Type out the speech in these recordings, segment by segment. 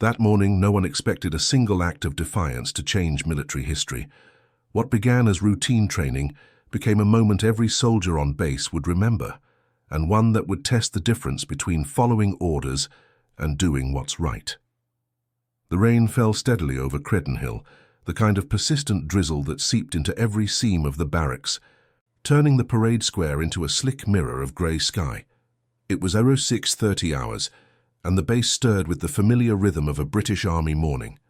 That morning, no one expected a single act of defiance to change military history. What began as routine training became a moment every soldier on base would remember, and one that would test the difference between following orders and doing what's right. The rain fell steadily over Credenhill, the kind of persistent drizzle that seeped into every seam of the barracks, turning the parade square into a slick mirror of grey sky. It was 06:30 hours, and the base stirred with the familiar rhythm of a British Army morning.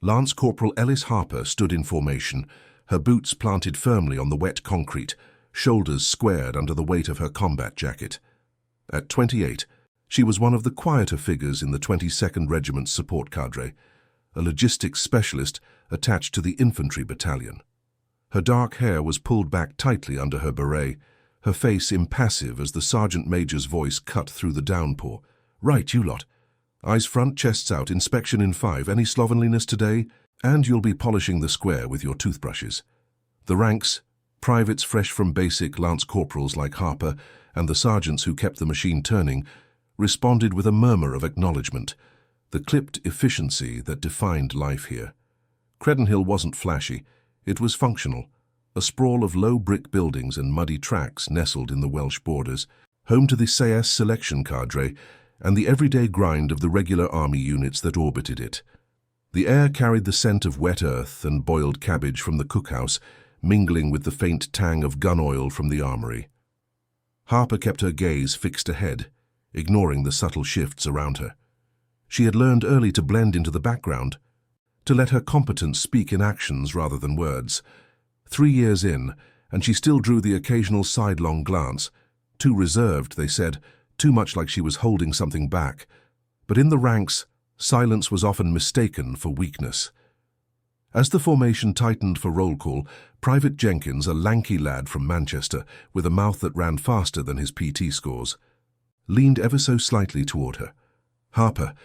Lance Corporal Ellis Harper stood in formation, her boots planted firmly on the wet concrete, shoulders squared under the weight of her combat jacket. At 28, she was one of the quieter figures in the 22nd Regiment's support cadre, a logistics specialist attached to the infantry battalion. Her dark hair was pulled back tightly under her beret, her face impassive as the sergeant major's voice cut through the downpour. "Right, you lot. Eyes front, chests out, inspection in 5. Any slovenliness today? And you'll be polishing the square with your toothbrushes." The ranks, privates fresh from basic, lance corporals like Harper, and the sergeants who kept the machine turning, responded with a murmur of acknowledgement, the clipped efficiency that defined life here. Credenhill wasn't flashy, it was functional, a sprawl of low brick buildings and muddy tracks nestled in the Welsh borders, home to the SAS selection cadre and the everyday grind of the regular army units that orbited it. The air carried the scent of wet earth and boiled cabbage from the cookhouse, mingling with the faint tang of gun oil from the armory. Harper kept her gaze fixed ahead, ignoring the subtle shifts around her. She had learned early to blend into the background, to let her competence speak in actions rather than words. 3 years in, and she still drew the occasional sidelong glance. Too reserved, they said, too much like she was holding something back. But in the ranks, silence was often mistaken for weakness. As the formation tightened for roll call, Private Jenkins, a lanky lad from Manchester, with a mouth that ran faster than his PT scores, leaned ever so slightly toward her. "Harper,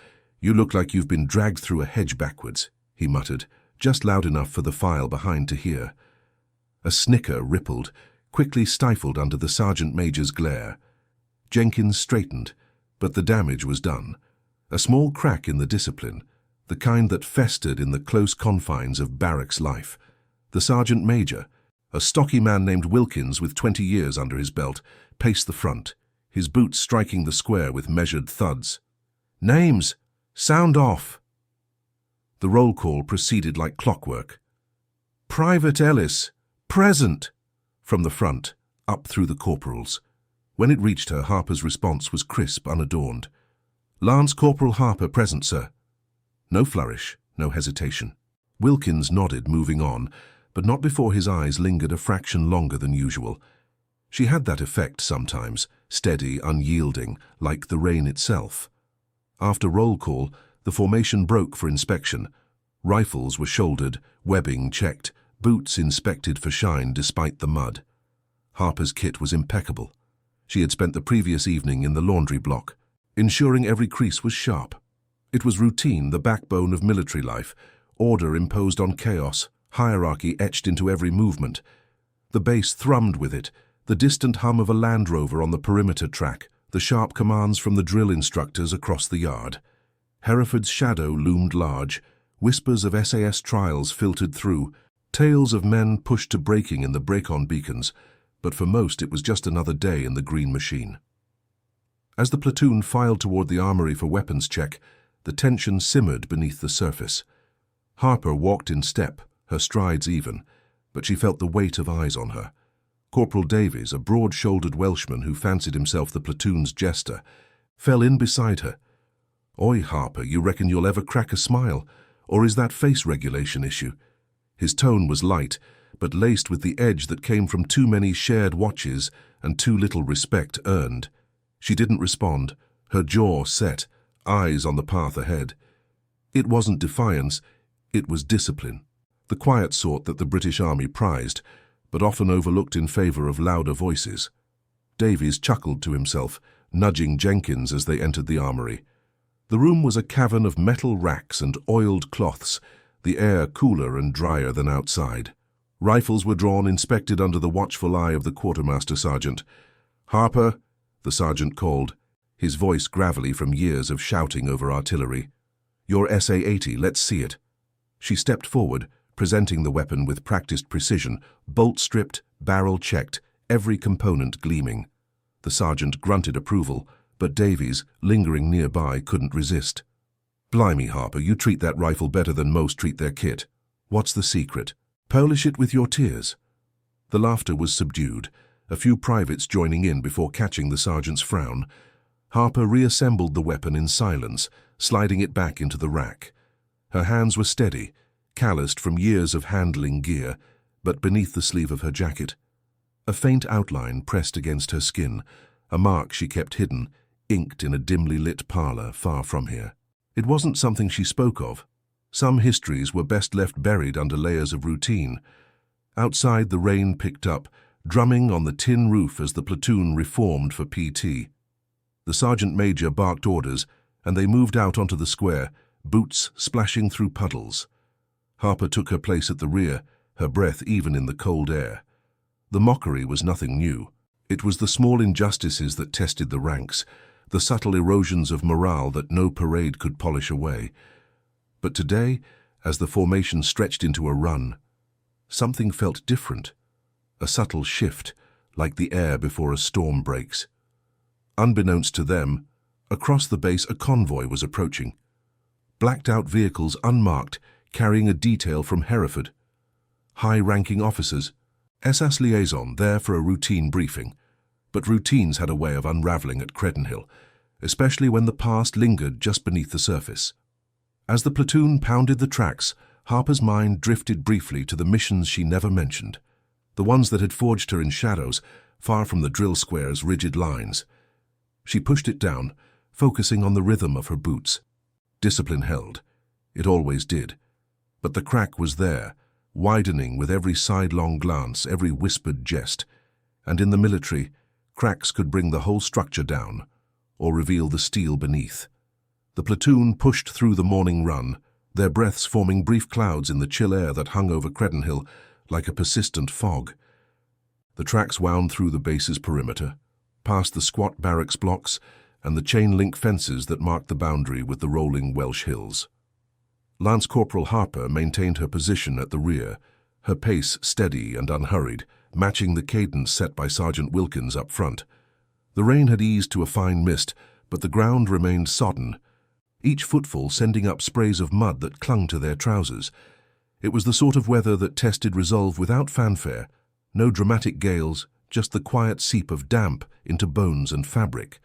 you look like you've been dragged through a hedge backwards," he muttered, just loud enough for the file behind to hear. A snicker rippled, quickly stifled under the sergeant major's glare. Jenkins straightened, but the damage was done. A small crack in the discipline, the kind that festered in the close confines of barracks life. The sergeant major, a stocky man named Wilkins with 20 years under his belt, paced the front, his boots striking the square with measured thuds. "Names! Sound off!" The roll call proceeded like clockwork. "Private Ellis, present!" from the front, up through the corporals. When it reached her, Harper's response was crisp, unadorned. "Lance Corporal Harper, present, sir." No flourish, no hesitation. Wilkins nodded, moving on, but not before his eyes lingered a fraction longer than usual. She had that effect sometimes, steady, unyielding, like the rain itself. After roll call, the formation broke for inspection. Rifles were shouldered, webbing checked, boots inspected for shine despite the mud. Harper's kit was impeccable. She had spent the previous evening in the laundry block, ensuring every crease was sharp. It was routine, the backbone of military life, order imposed on chaos, hierarchy etched into every movement. The base thrummed with it, the distant hum of a Land Rover on the perimeter track, the sharp commands from the drill instructors across the yard. Hereford's shadow loomed large, whispers of SAS trials filtered through, tales of men pushed to breaking in the break-on beacons, but for most it was just another day in the green machine. As the platoon filed toward the armory for weapons check, the tension simmered beneath the surface. Harper walked in step, her strides even, but she felt the weight of eyes on her. Corporal Davies, a broad-shouldered Welshman who fancied himself the platoon's jester, fell in beside her. "Oi, Harper, you reckon you'll ever crack a smile? Or is that face regulation issue?" His tone was light, but laced with the edge that came from too many shared watches and too little respect earned. She didn't respond, her jaw set, eyes on the path ahead. It wasn't defiance, it was discipline, the quiet sort that the British Army prized, but often overlooked in favor of louder voices. Davies chuckled to himself, nudging Jenkins as they entered the armory. The room was a cavern of metal racks and oiled cloths, the air cooler and drier than outside. Rifles were drawn, inspected under the watchful eye of the quartermaster sergeant. "Harper," the sergeant called, his voice gravelly from years of shouting over artillery. Your SA-80, let's see it. She stepped forward, presenting the weapon with practiced precision, bolt stripped, barrel checked, every component gleaming. The sergeant grunted approval, but Davies, lingering nearby, couldn't resist. Blimey, Harper, you treat that rifle better than most treat their kit. What's the secret? Polish it with your tears. The laughter was subdued, a few privates joining in before catching the sergeant's frown. Harper reassembled the weapon in silence, sliding it back into the rack. Her hands were steady, calloused from years of handling gear, but beneath the sleeve of her jacket. A faint outline pressed against her skin, a mark she kept hidden, inked in a dimly lit parlor far from here. It wasn't something she spoke of. Some histories were best left buried under layers of routine. Outside, the rain picked up, drumming on the tin roof as the platoon reformed for PT. The sergeant major barked orders, and they moved out onto the square, boots splashing through puddles. Harper took her place at the rear, her breath even in the cold air. The mockery was nothing new. It was the small injustices that tested the ranks, the subtle erosions of morale that no parade could polish away. But today, as the formation stretched into a run, something felt different. A subtle shift, like the air before a storm breaks. Unbeknownst to them, across the base a convoy was approaching. Blacked-out vehicles unmarked, carrying a detail from Hereford. High-ranking officers, SAS liaison there for a routine briefing. But routines had a way of unraveling at Credenhill, especially when the past lingered just beneath the surface. As the platoon pounded the tracks, Harper's mind drifted briefly to the missions she never mentioned, the ones that had forged her in shadows, far from the drill square's rigid lines. She pushed it down, focusing on the rhythm of her boots. Discipline held. It always did. But the crack was there, widening with every sidelong glance, every whispered jest. And in the military, cracks could bring the whole structure down, or reveal the steel beneath. The platoon pushed through the morning run, their breaths forming brief clouds in the chill air that hung over Credenhill like a persistent fog. The tracks wound through the base's perimeter, past the squat barracks blocks and the chain-link fences that marked the boundary with the rolling Welsh hills. Lance Corporal Harper maintained her position at the rear, her pace steady and unhurried, matching the cadence set by Sergeant Wilkins up front. The rain had eased to a fine mist, but the ground remained sodden, each footfall sending up sprays of mud that clung to their trousers. It was the sort of weather that tested resolve without fanfare, no dramatic gales, just the quiet seep of damp into bones and fabric.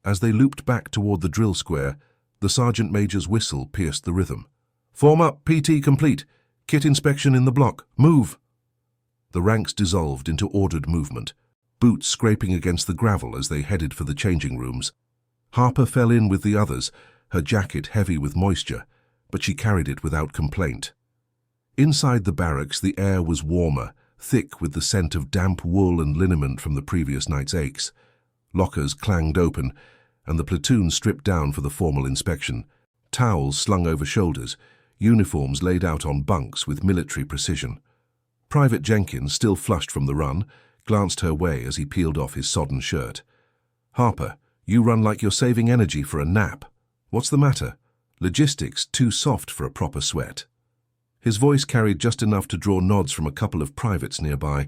As they looped back toward the drill square, the sergeant major's whistle pierced the rhythm. "Form up, PT complete. Kit inspection in the block. Move!" The ranks dissolved into ordered movement, boots scraping against the gravel as they headed for the changing rooms. Harper fell in with the others, her jacket heavy with moisture, but she carried it without complaint. Inside the barracks, the air was warmer, thick with the scent of damp wool and liniment from the previous night's aches. Lockers clanged open, and the platoon stripped down for the formal inspection, towels slung over shoulders, uniforms laid out on bunks with military precision. Private Jenkins, still flushed from the run, glanced her way as he peeled off his sodden shirt. "Harper, you run like you're saving energy for a nap. What's the matter? Logistics too soft for a proper sweat." His voice carried just enough to draw nods from a couple of privates nearby,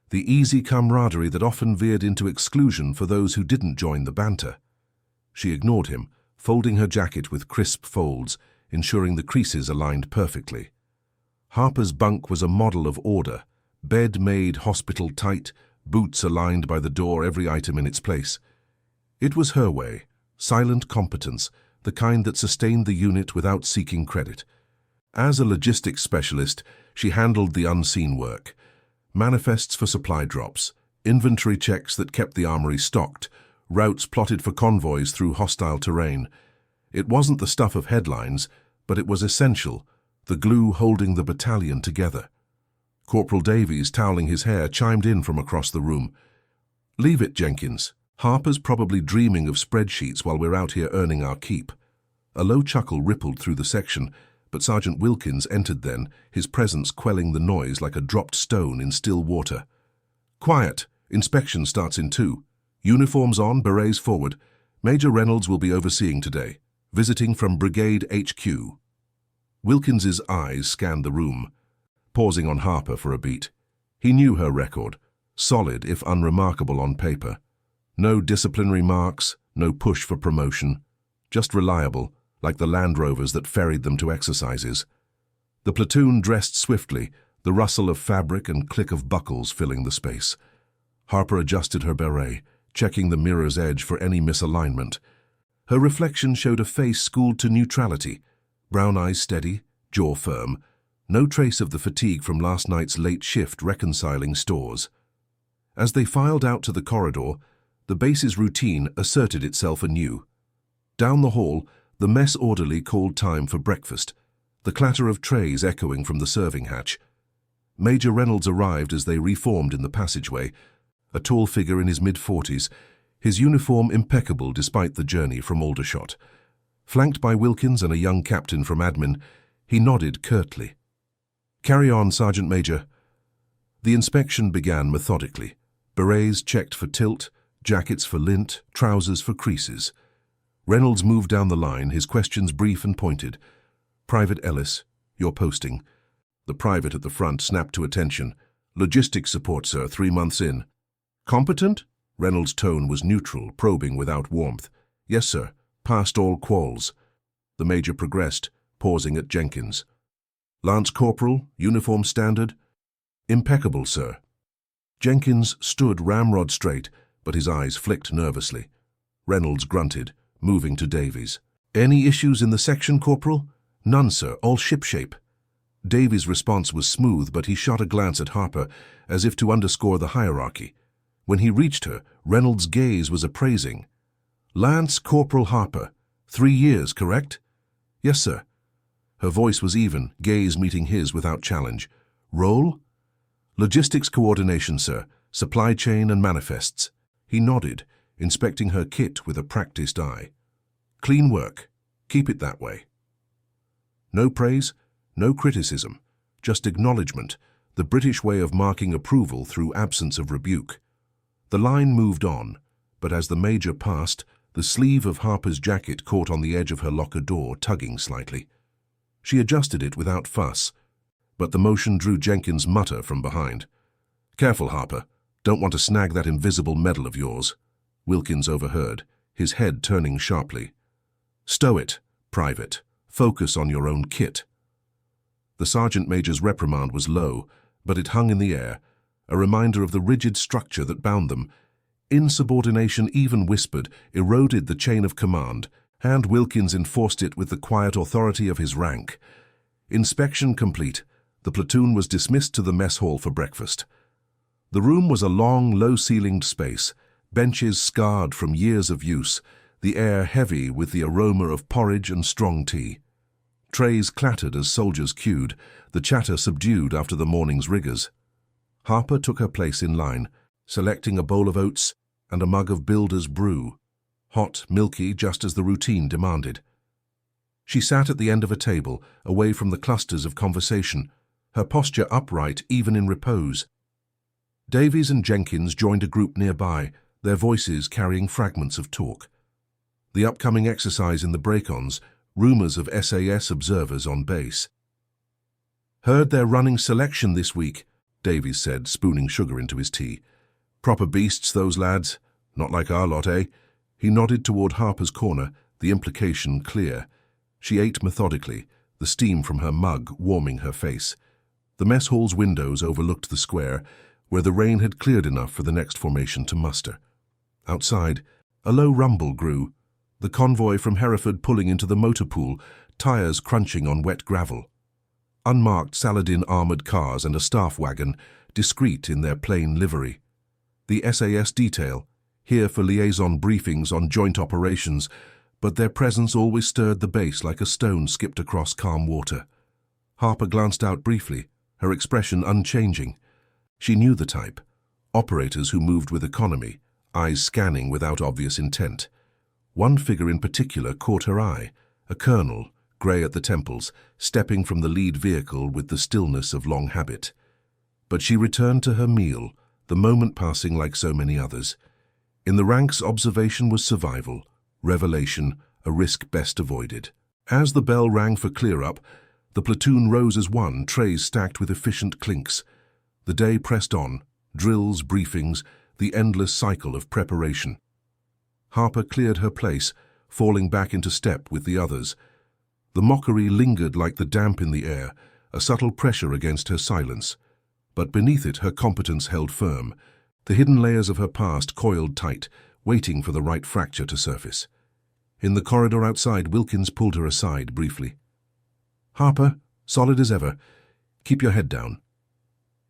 the easy camaraderie that often veered into exclusion for those who didn't join the banter. She ignored him, folding her jacket with crisp folds, ensuring the creases aligned perfectly. Harper's bunk was a model of order, bed made hospital tight, boots aligned by the door, every item in its place. It was her way, silent competence, the kind that sustained the unit without seeking credit. As a logistics specialist, she handled the unseen work. Manifests for supply drops, inventory checks that kept the armory stocked, routes plotted for convoys through hostile terrain. It wasn't the stuff of headlines, but it was essential, the glue holding the battalion together. Corporal Davies, toweling his hair, chimed in from across the room. "Leave it, Jenkins. Harper's probably dreaming of spreadsheets while we're out here earning our keep." A low chuckle rippled through the section, but Sergeant Wilkins entered then, his presence quelling the noise like a dropped stone in still water. "Quiet. Inspection starts in 2. Uniforms on, berets forward. Major Reynolds will be overseeing today. visiting from Brigade HQ. Wilkins's eyes scanned the room, pausing on Harper for a beat. He knew her record, solid if unremarkable on paper. No disciplinary marks, no push for promotion, just reliable, like the Land Rovers that ferried them to exercises. The platoon dressed swiftly, the rustle of fabric and click of buckles filling the space. Harper adjusted her beret, checking the mirror's edge for any misalignment. Her reflection showed a face schooled to neutrality, brown eyes steady, jaw firm, no trace of the fatigue from last night's late shift reconciling stores. As they filed out to the corridor, the base's routine asserted itself anew. Down the hall, the mess orderly called time for breakfast, the clatter of trays echoing from the serving hatch. Major Reynolds arrived as they reformed in the passageway, a tall figure in his mid-40s, his uniform impeccable despite the journey from Aldershot. Flanked by Wilkins and a young captain from admin, he nodded curtly. "Carry on, Sergeant Major." The inspection began methodically. Berets checked for tilt, jackets for lint, trousers for creases. Reynolds moved down the line, his questions brief and pointed. "Private Ellis, your posting." The private at the front snapped to attention. "Logistics support, sir, 3 months in." "Competent?" Reynolds' tone was neutral, probing without warmth. "Yes, sir. Passed all quals." The major progressed, pausing at Jenkins. "Lance Corporal, uniform standard?" "Impeccable, sir." Jenkins stood ramrod straight, but his eyes flicked nervously. Reynolds grunted, moving to Davies. "Any issues in the section, Corporal?" "None, sir. All shipshape." Davies' response was smooth, but he shot a glance at Harper, as if to underscore the hierarchy. When he reached her, Reynolds' gaze was appraising. "Lance Corporal Harper, 3 years, correct?" "Yes, sir." Her voice was even, gaze meeting his without challenge. "Role?" "Logistics coordination, sir. Supply chain and manifests." He nodded, inspecting her kit with a practiced eye. "Clean work. Keep it that way." No praise, no criticism, just acknowledgement, the British way of marking approval through absence of rebuke. The line moved on, but as the major passed, the sleeve of Harper's jacket caught on the edge of her locker door, tugging slightly. She adjusted it without fuss, but the motion drew Jenkins' mutter from behind. "Careful, Harper. Don't want to snag that invisible medal of yours." Wilkins overheard, his head turning sharply. "Stow it, Private. Focus on your own kit." The sergeant major's reprimand was low, but it hung in the air, a reminder of the rigid structure that bound them. Insubordination, even whispered, eroded the chain of command, and Wilkins enforced it with the quiet authority of his rank. Inspection complete, the platoon was dismissed to the mess hall for breakfast. The room was a long, low-ceilinged space, benches scarred from years of use, the air heavy with the aroma of porridge and strong tea. Trays clattered as soldiers queued, the chatter subdued after the morning's rigors. Harper took her place in line, selecting a bowl of oats and a mug of Builder's brew, hot, milky, just as the routine demanded. She sat at the end of a table, away from the clusters of conversation, her posture upright even in repose. Davies and Jenkins joined a group nearby, their voices carrying fragments of talk. The upcoming exercise in the break-ons, rumors of SAS observers on base. "Heard they're running selection this week," Davies said, spooning sugar into his tea. "Proper beasts, those lads. Not like our lot, eh?" He nodded toward Harper's corner, the implication clear. She ate methodically, the steam from her mug warming her face. The mess hall's windows overlooked the square, where the rain had cleared enough for the next formation to muster. Outside, a low rumble grew, the convoy from Hereford pulling into the motor pool, tires crunching on wet gravel. Unmarked Saladin armoured cars and a staff wagon, discreet in their plain livery. The SAS detail, here for liaison briefings on joint operations, but their presence always stirred the base like a stone skipped across calm water. Harper glanced out briefly, her expression unchanging. She knew the type. Operators who moved with economy, eyes scanning without obvious intent. One figure in particular caught her eye, a colonel, grey at the temples, stepping from the lead vehicle with the stillness of long habit. But she returned to her meal, the moment passing like so many others. In the ranks, observation was survival, revelation, a risk best avoided. As the bell rang for clear-up, the platoon rose as one, trays stacked with efficient clinks. The day pressed on, drills, briefings, the endless cycle of preparation. Harper cleared her place, falling back into step with the others. The mockery lingered like the damp in the air, a subtle pressure against her silence. But beneath it, her competence held firm. The hidden layers of her past coiled tight, waiting for the right fracture to surface. In the corridor outside, Wilkins pulled her aside briefly. "Harper, solid as ever. Keep your head down."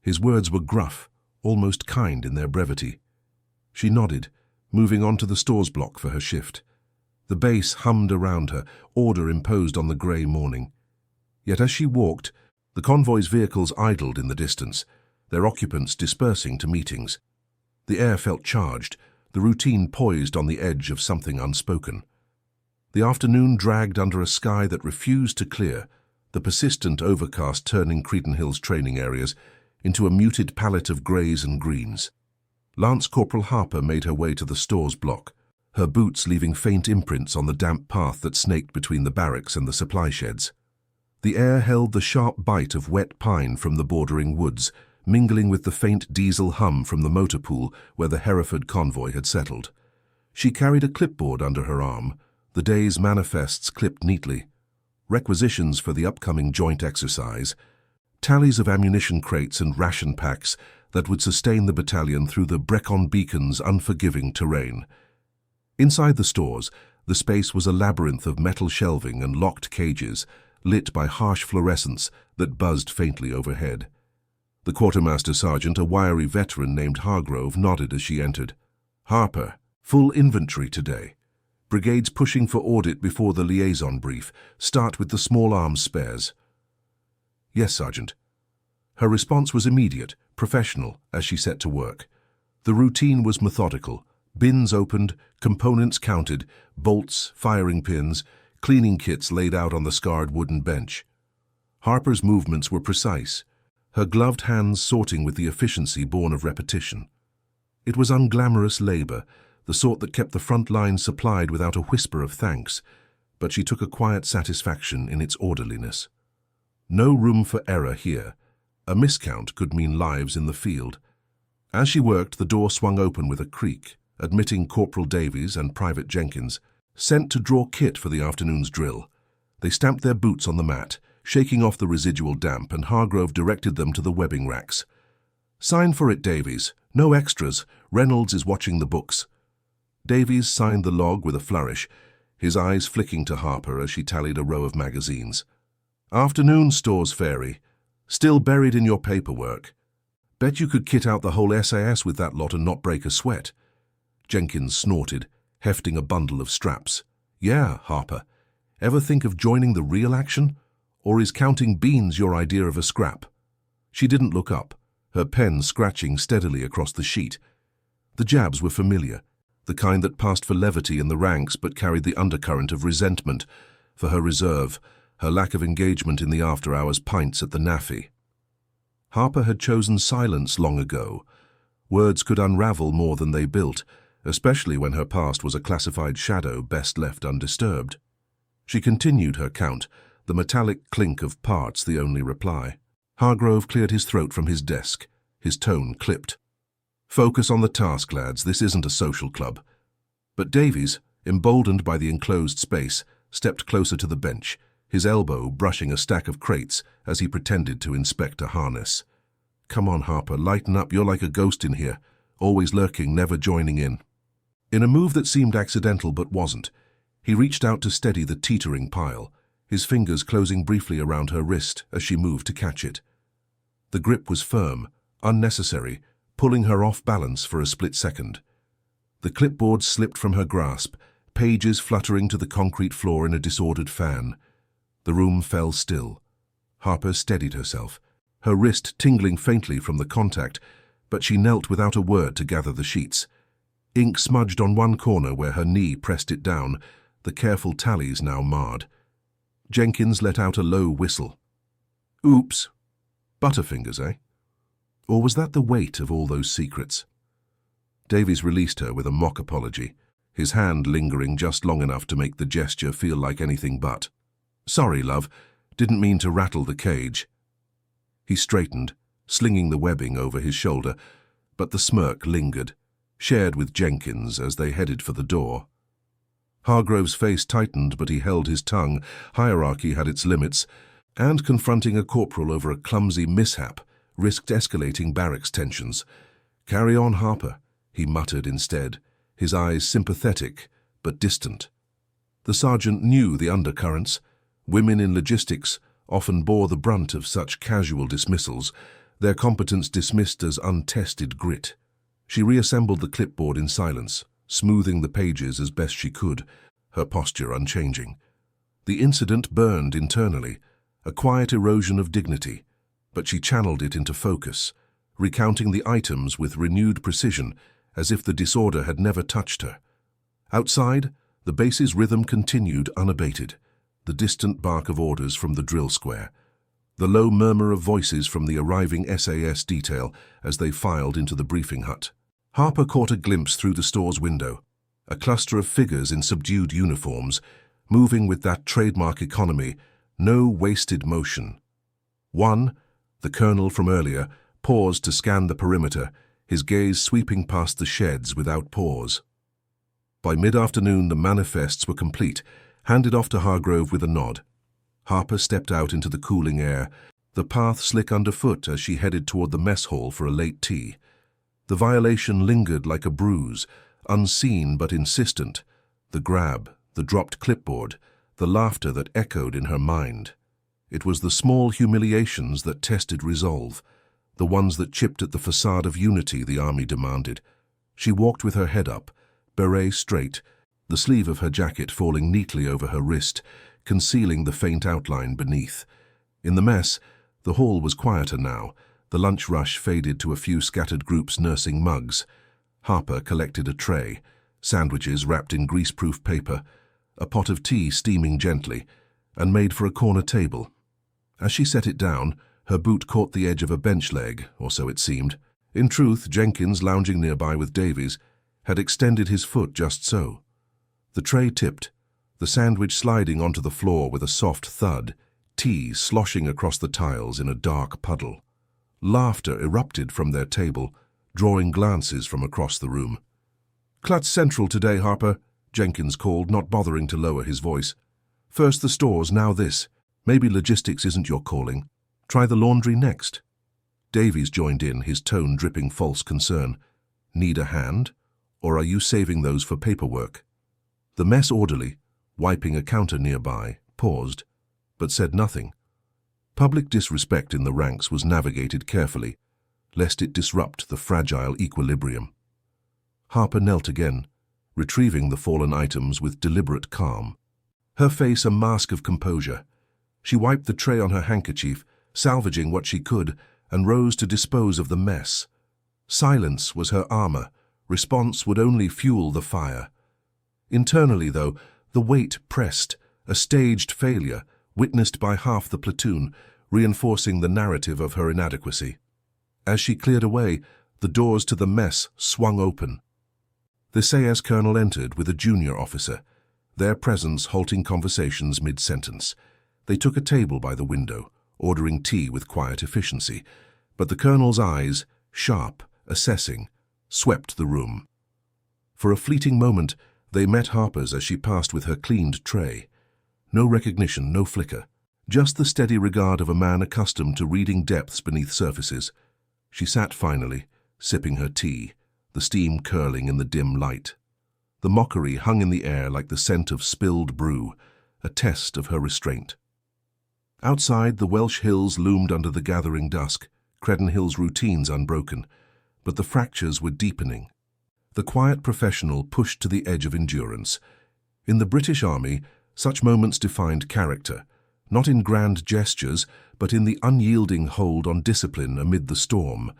His words were gruff, almost kind in their brevity. She nodded, moving on to the stores block for her shift. The base hummed around her, order imposed on the grey morning. Yet as she walked, the convoy's vehicles idled in the distance, their occupants dispersing to meetings. The air felt charged, the routine poised on the edge of something unspoken. The afternoon dragged under a sky that refused to clear, the persistent overcast turning Cretan Hill's training areas into a muted palette of greys and greens. Lance Corporal Harper made her way to the stores block, her boots leaving faint imprints on the damp path that snaked between the barracks and the supply sheds. The air held the sharp bite of wet pine from the bordering woods, mingling with the faint diesel hum from the motor pool where the Hereford convoy had settled. She carried a clipboard under her arm, the day's manifests clipped neatly, requisitions for the upcoming joint exercise, tallies of ammunition crates and ration packs that would sustain the battalion through the Brecon Beacon's unforgiving terrain. Inside the stores, the space was a labyrinth of metal shelving and locked cages, lit by harsh fluorescence that buzzed faintly overhead. The quartermaster sergeant, a wiry veteran named Hargrove, nodded as she entered. "Harper, full inventory today. Brigades pushing for audit before the liaison brief. Start with the small arms spares." "Yes, Sergeant." Her response was immediate, professional, as she set to work. The routine was methodical. Bins opened, components counted, bolts, firing pins, cleaning kits laid out on the scarred wooden bench. Harper's movements were precise, her gloved hands sorting with the efficiency born of repetition. It was unglamorous labor, the sort that kept the front line supplied without a whisper of thanks, but she took a quiet satisfaction in its orderliness. No room for error here. A miscount could mean lives in the field. As she worked, the door swung open with a creak, admitting Corporal Davies and Private Jenkins, sent to draw kit for the afternoon's drill. They stamped their boots on the mat, shaking off the residual damp, and Hargrove directed them to the webbing racks. "Sign for it, Davies. No extras. Reynolds is watching the books." Davies signed the log with a flourish, his eyes flicking to Harper as she tallied a row of magazines. "Afternoon, Stores Fairy. Still buried in your paperwork. Bet you could kit out the whole SAS with that lot and not break a sweat." Jenkins snorted, hefting a bundle of straps. "Yeah, Harper. Ever think of joining the real action? Or is counting beans your idea of a scrap?" She didn't look up, her pen scratching steadily across the sheet. The jabs were familiar, the kind that passed for levity in the ranks but carried the undercurrent of resentment for her reserve, her lack of engagement in the after-hours pints at the NAFI. Harper had chosen silence long ago. Words could unravel more than they built, especially when her past was a classified shadow best left undisturbed. She continued her count, the metallic clink of parts the only reply. Hargrove cleared his throat from his desk, his tone clipped. "Focus on the task, lads. This isn't a social club." But Davies, emboldened by the enclosed space, stepped closer to the bench, his elbow brushing a stack of crates as he pretended to inspect a harness. "Come on, Harper, lighten up. You're like a ghost in here, always lurking, never joining in." In a move that seemed accidental but wasn't, he reached out to steady the teetering pile, his fingers closing briefly around her wrist as she moved to catch it. The grip was firm, unnecessary, pulling her off balance for a split second. The clipboard slipped from her grasp, pages fluttering to the concrete floor in a disordered fan. The room fell still. Harper steadied herself, her wrist tingling faintly from the contact, but she knelt without a word to gather the sheets. Ink smudged on one corner where her knee pressed it down, the careful tallies now marred. Jenkins let out a low whistle. "Oops. Butterfingers, eh? Or was that the weight of all those secrets?" Davies released her with a mock apology, his hand lingering just long enough to make the gesture feel like anything but. "Sorry, love. Didn't mean to rattle the cage." He straightened, slinging the webbing over his shoulder, but the smirk lingered, shared with Jenkins as they headed for the door. Hargrove's face tightened, but he held his tongue. Hierarchy had its limits, and confronting a corporal over a clumsy mishap risked escalating barracks tensions. "Carry on, Harper," he muttered instead, his eyes sympathetic but distant. The sergeant knew the undercurrents. Women in logistics often bore the brunt of such casual dismissals, their competence dismissed as untested grit. She reassembled the clipboard in silence, smoothing the pages as best she could, her posture unchanging. The incident burned internally, a quiet erosion of dignity, but she channeled it into focus, recounting the items with renewed precision, as if the disorder had never touched her. Outside, the base's rhythm continued unabated, the distant bark of orders from the drill square, the low murmur of voices from the arriving SAS detail as they filed into the briefing hut. Harper caught a glimpse through the store's window, a cluster of figures in subdued uniforms, moving with that trademark economy, no wasted motion. One, the colonel from earlier, paused to scan the perimeter, his gaze sweeping past the sheds without pause. By mid-afternoon, the manifests were complete, handed off to Hargrove with a nod. Harper stepped out into the cooling air, the path slick underfoot as she headed toward the mess hall for a late tea. The violation lingered like a bruise, unseen but insistent. The grab, the dropped clipboard, the laughter that echoed in her mind. It was the small humiliations that tested resolve, the ones that chipped at the facade of unity the army demanded. She walked with her head up, beret straight, the sleeve of her jacket falling neatly over her wrist, concealing the faint outline beneath. In the mess, the hall was quieter now. The lunch rush faded to a few scattered groups nursing mugs. Harper collected a tray, sandwiches wrapped in greaseproof paper, a pot of tea steaming gently, and made for a corner table. As she set it down, her boot caught the edge of a bench leg, or so it seemed. In truth, Jenkins, lounging nearby with Davies, had extended his foot just so. The tray tipped, the sandwich sliding onto the floor with a soft thud, tea sloshing across the tiles in a dark puddle. Laughter erupted from their table, drawing glances from across the room. "Klutz Central today, Harper," Jenkins called, not bothering to lower his voice. "First the stores, now this. Maybe logistics isn't your calling. Try the laundry next." Davies joined in, his tone dripping false concern. "Need a hand? Or are you saving those for paperwork?" The mess orderly, wiping a counter nearby, paused, but said nothing. Public disrespect in the ranks was navigated carefully, lest it disrupt the fragile equilibrium. Harper knelt again, retrieving the fallen items with deliberate calm. Her face a mask of composure. She wiped the tray on her handkerchief, salvaging what she could, and rose to dispose of the mess. Silence was her armor. Response would only fuel the fire. Internally, though, the weight pressed, a staged failure, witnessed by half the platoon, reinforcing the narrative of her inadequacy. As she cleared away, the doors to the mess swung open. The SAS colonel entered with a junior officer, their presence halting conversations mid-sentence. They took a table by the window, ordering tea with quiet efficiency, but the colonel's eyes, sharp, assessing, swept the room. For a fleeting moment, they met Harper's as she passed with her cleaned tray. No recognition, no flicker, just the steady regard of a man accustomed to reading depths beneath surfaces. She sat finally, sipping her tea, the steam curling in the dim light. The mockery hung in the air like the scent of spilled brew, a test of her restraint. Outside, the Welsh hills loomed under the gathering dusk, Creddon Hill's routines unbroken, but the fractures were deepening. The quiet professional pushed to the edge of endurance. In the British Army, such moments defined character, not in grand gestures, but in the unyielding hold on discipline amid the storm.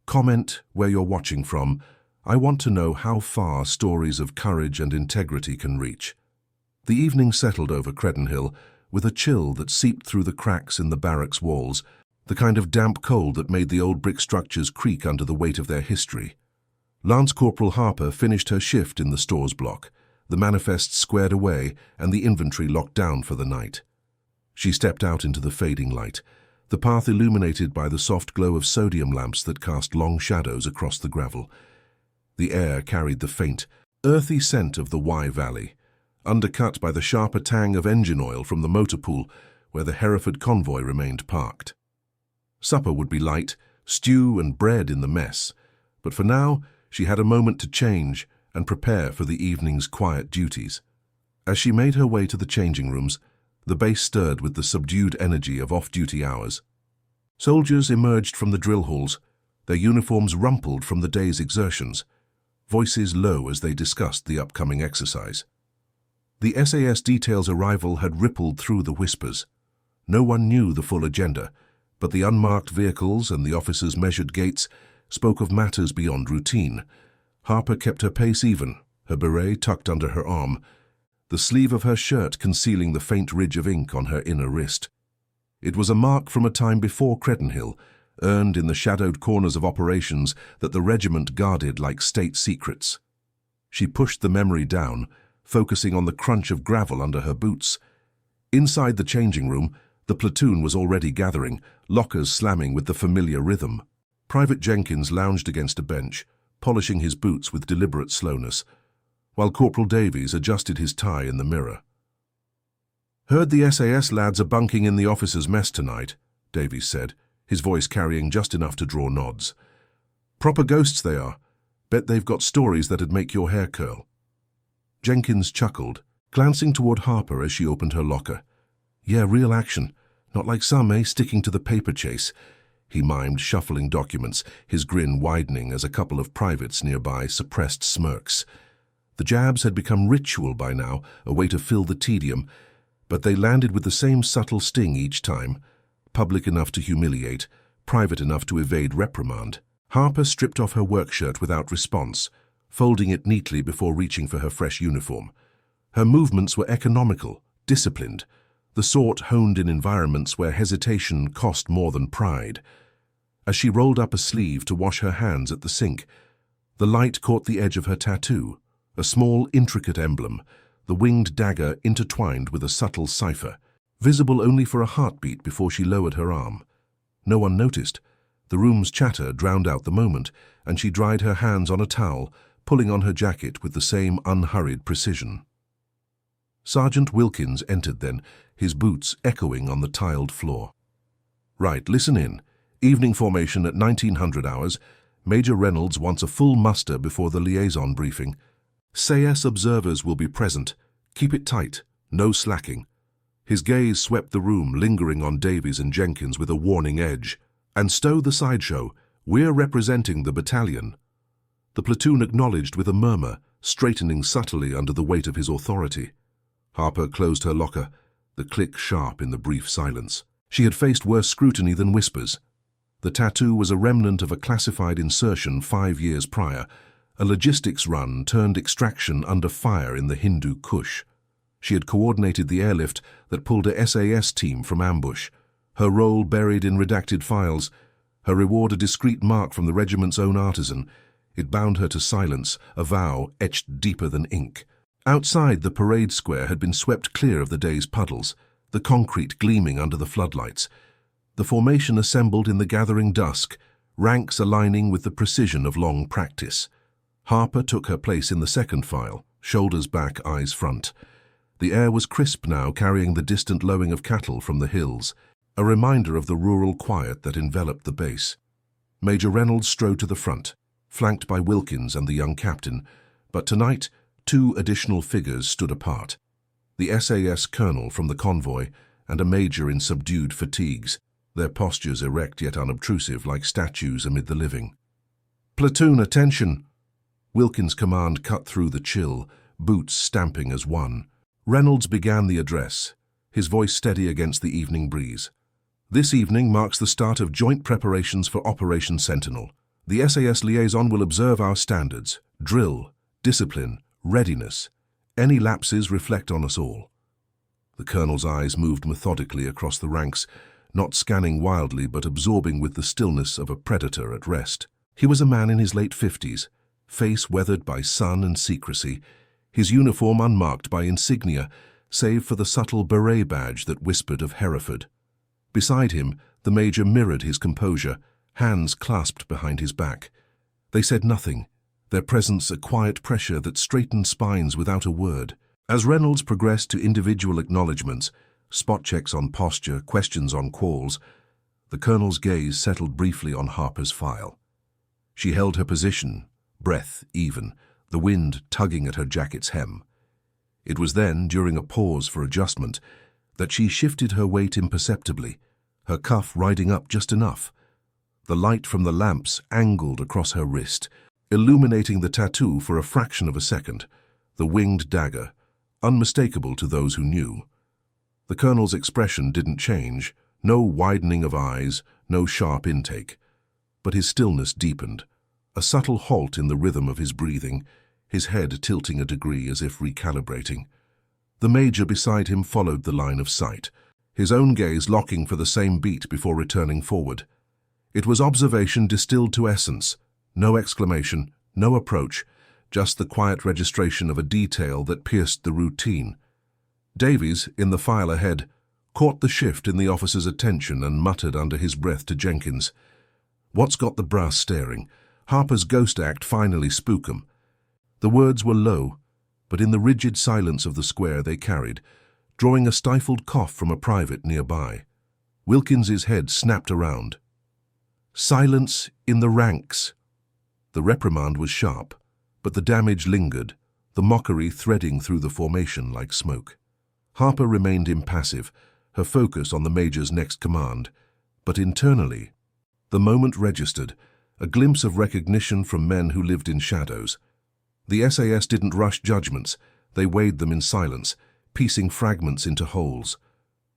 Comment where you're watching from. I want to know how far stories of courage and integrity can reach. The evening settled over Creddon Hill, with a chill that seeped through the cracks in the barracks walls, the kind of damp cold that made the old brick structures creak under the weight of their history. Lance Corporal Harper finished her shift in the stores block, the manifests squared away, and the inventory locked down for the night. She stepped out into the fading light, the path illuminated by the soft glow of sodium lamps that cast long shadows across the gravel. The air carried the faint, earthy scent of the Wye Valley, undercut by the sharper tang of engine oil from the motor pool where the Hereford convoy remained parked. Supper would be light, stew and bread in the mess, but for now she had a moment to change and prepare for the evening's quiet duties. As she made her way to the changing rooms, the base stirred with the subdued energy of off-duty hours. Soldiers emerged from the drill halls, their uniforms rumpled from the day's exertions, voices low as they discussed the upcoming exercise. The SAS detail's arrival had rippled through the whispers. No one knew the full agenda, but the unmarked vehicles and the officers' measured gaits spoke of matters beyond routine. Harper kept her pace even, her beret tucked under her arm, the sleeve of her shirt concealing the faint ridge of ink on her inner wrist. It was a mark from a time before Credenhill, earned in the shadowed corners of operations that the regiment guarded like state secrets. She pushed the memory down, focusing on the crunch of gravel under her boots. Inside the changing room, the platoon was already gathering, lockers slamming with the familiar rhythm. Private Jenkins lounged against a bench, polishing his boots with deliberate slowness, while Corporal Davies adjusted his tie in the mirror. "Heard the SAS lads are bunking in the officers' mess tonight," Davies said, his voice carrying just enough to draw nods. "Proper ghosts they are. Bet they've got stories that'd make your hair curl." Jenkins chuckled, glancing toward Harper as she opened her locker. "Yeah, real action. Not like some, eh, sticking to the paper chase," he mimed, shuffling documents, his grin widening as a couple of privates nearby suppressed smirks. The jabs had become ritual by now, a way to fill the tedium, but they landed with the same subtle sting each time, public enough to humiliate, private enough to evade reprimand. Harper stripped off her work shirt without response, folding it neatly before reaching for her fresh uniform. Her movements were economical, disciplined, the sort honed in environments where hesitation cost more than pride. As she rolled up a sleeve to wash her hands at the sink, the light caught the edge of her tattoo, a small, intricate emblem, the winged dagger intertwined with a subtle cipher, visible only for a heartbeat before she lowered her arm. No one noticed. The room's chatter drowned out the moment, and she dried her hands on a towel, pulling on her jacket with the same unhurried precision. Sergeant Wilkins entered then, his boots echoing on the tiled floor. "Right, listen in. Evening formation at 1900 hours. Major Reynolds wants a full muster before the liaison briefing. SAS observers will be present. Keep it tight. No slacking." His gaze swept the room, lingering on Davies and Jenkins with a warning edge. "And stow the sideshow. We're representing the battalion." The platoon acknowledged with a murmur, straightening subtly under the weight of his authority. Harper closed her locker, the click sharp in the brief silence. She had faced worse scrutiny than whispers. The tattoo was a remnant of a classified insertion 5 years prior, a logistics run turned extraction under fire in the Hindu Kush. She had coordinated the airlift that pulled a SAS team from ambush, her role buried in redacted files, her reward a discreet mark from the regiment's own artisan. It bound her to silence, a vow etched deeper than ink. Outside, the parade square had been swept clear of the day's puddles, the concrete gleaming under the floodlights. The formation assembled in the gathering dusk, ranks aligning with the precision of long practice. Harper took her place in the second file, shoulders back, eyes front. The air was crisp now, carrying the distant lowing of cattle from the hills, a reminder of the rural quiet that enveloped the base. Major Reynolds strode to the front, flanked by Wilkins and the young captain, but tonight 2 additional figures stood apart. The SAS colonel from the convoy and a major in subdued fatigues, their postures erect yet unobtrusive like statues amid the living. "Platoon, attention!" Wilkins' command cut through the chill, boots stamping as one. Reynolds began the address, his voice steady against the evening breeze. "This evening marks the start of joint preparations for Operation Sentinel. The SAS liaison will observe our standards, drill, discipline, readiness. Any lapses reflect on us all." The colonel's eyes moved methodically across the ranks, not scanning wildly but absorbing with the stillness of a predator at rest. He was a man in his late 50s, face weathered by sun and secrecy, his uniform unmarked by insignia, save for the subtle beret badge that whispered of Hereford. Beside him, the major mirrored his composure, hands clasped behind his back. They said nothing, their presence a quiet pressure that straightened spines without a word. As Reynolds progressed to individual acknowledgements, spot checks on posture, questions on quals, the colonel's gaze settled briefly on Harper's file. She held her position, breath even, the wind tugging at her jacket's hem. It was then, during a pause for adjustment, that she shifted her weight imperceptibly, her cuff riding up just enough. The light from the lamps angled across her wrist, illuminating the tattoo for a fraction of a second, the winged dagger, unmistakable to those who knew. The colonel's expression didn't change, no widening of eyes, no sharp intake. But his stillness deepened, a subtle halt in the rhythm of his breathing, his head tilting a degree as if recalibrating. The major beside him followed the line of sight, his own gaze locking for the same beat before returning forward. It was observation distilled to essence, no exclamation, no approach, just the quiet registration of a detail that pierced the routine. Davies, in the file ahead, caught the shift in the officer's attention and muttered under his breath to Jenkins, "What's got the brass staring? Harper's ghost act finally spook 'em." The words were low, but in the rigid silence of the square they carried, drawing a stifled cough from a private nearby. Wilkins's head snapped around. "Silence in the ranks!" The reprimand was sharp, but the damage lingered, the mockery threading through the formation like smoke. Harper remained impassive, her focus on the major's next command, but internally, the moment registered, a glimpse of recognition from men who lived in shadows. The SAS didn't rush judgments, they weighed them in silence, piecing fragments into wholes.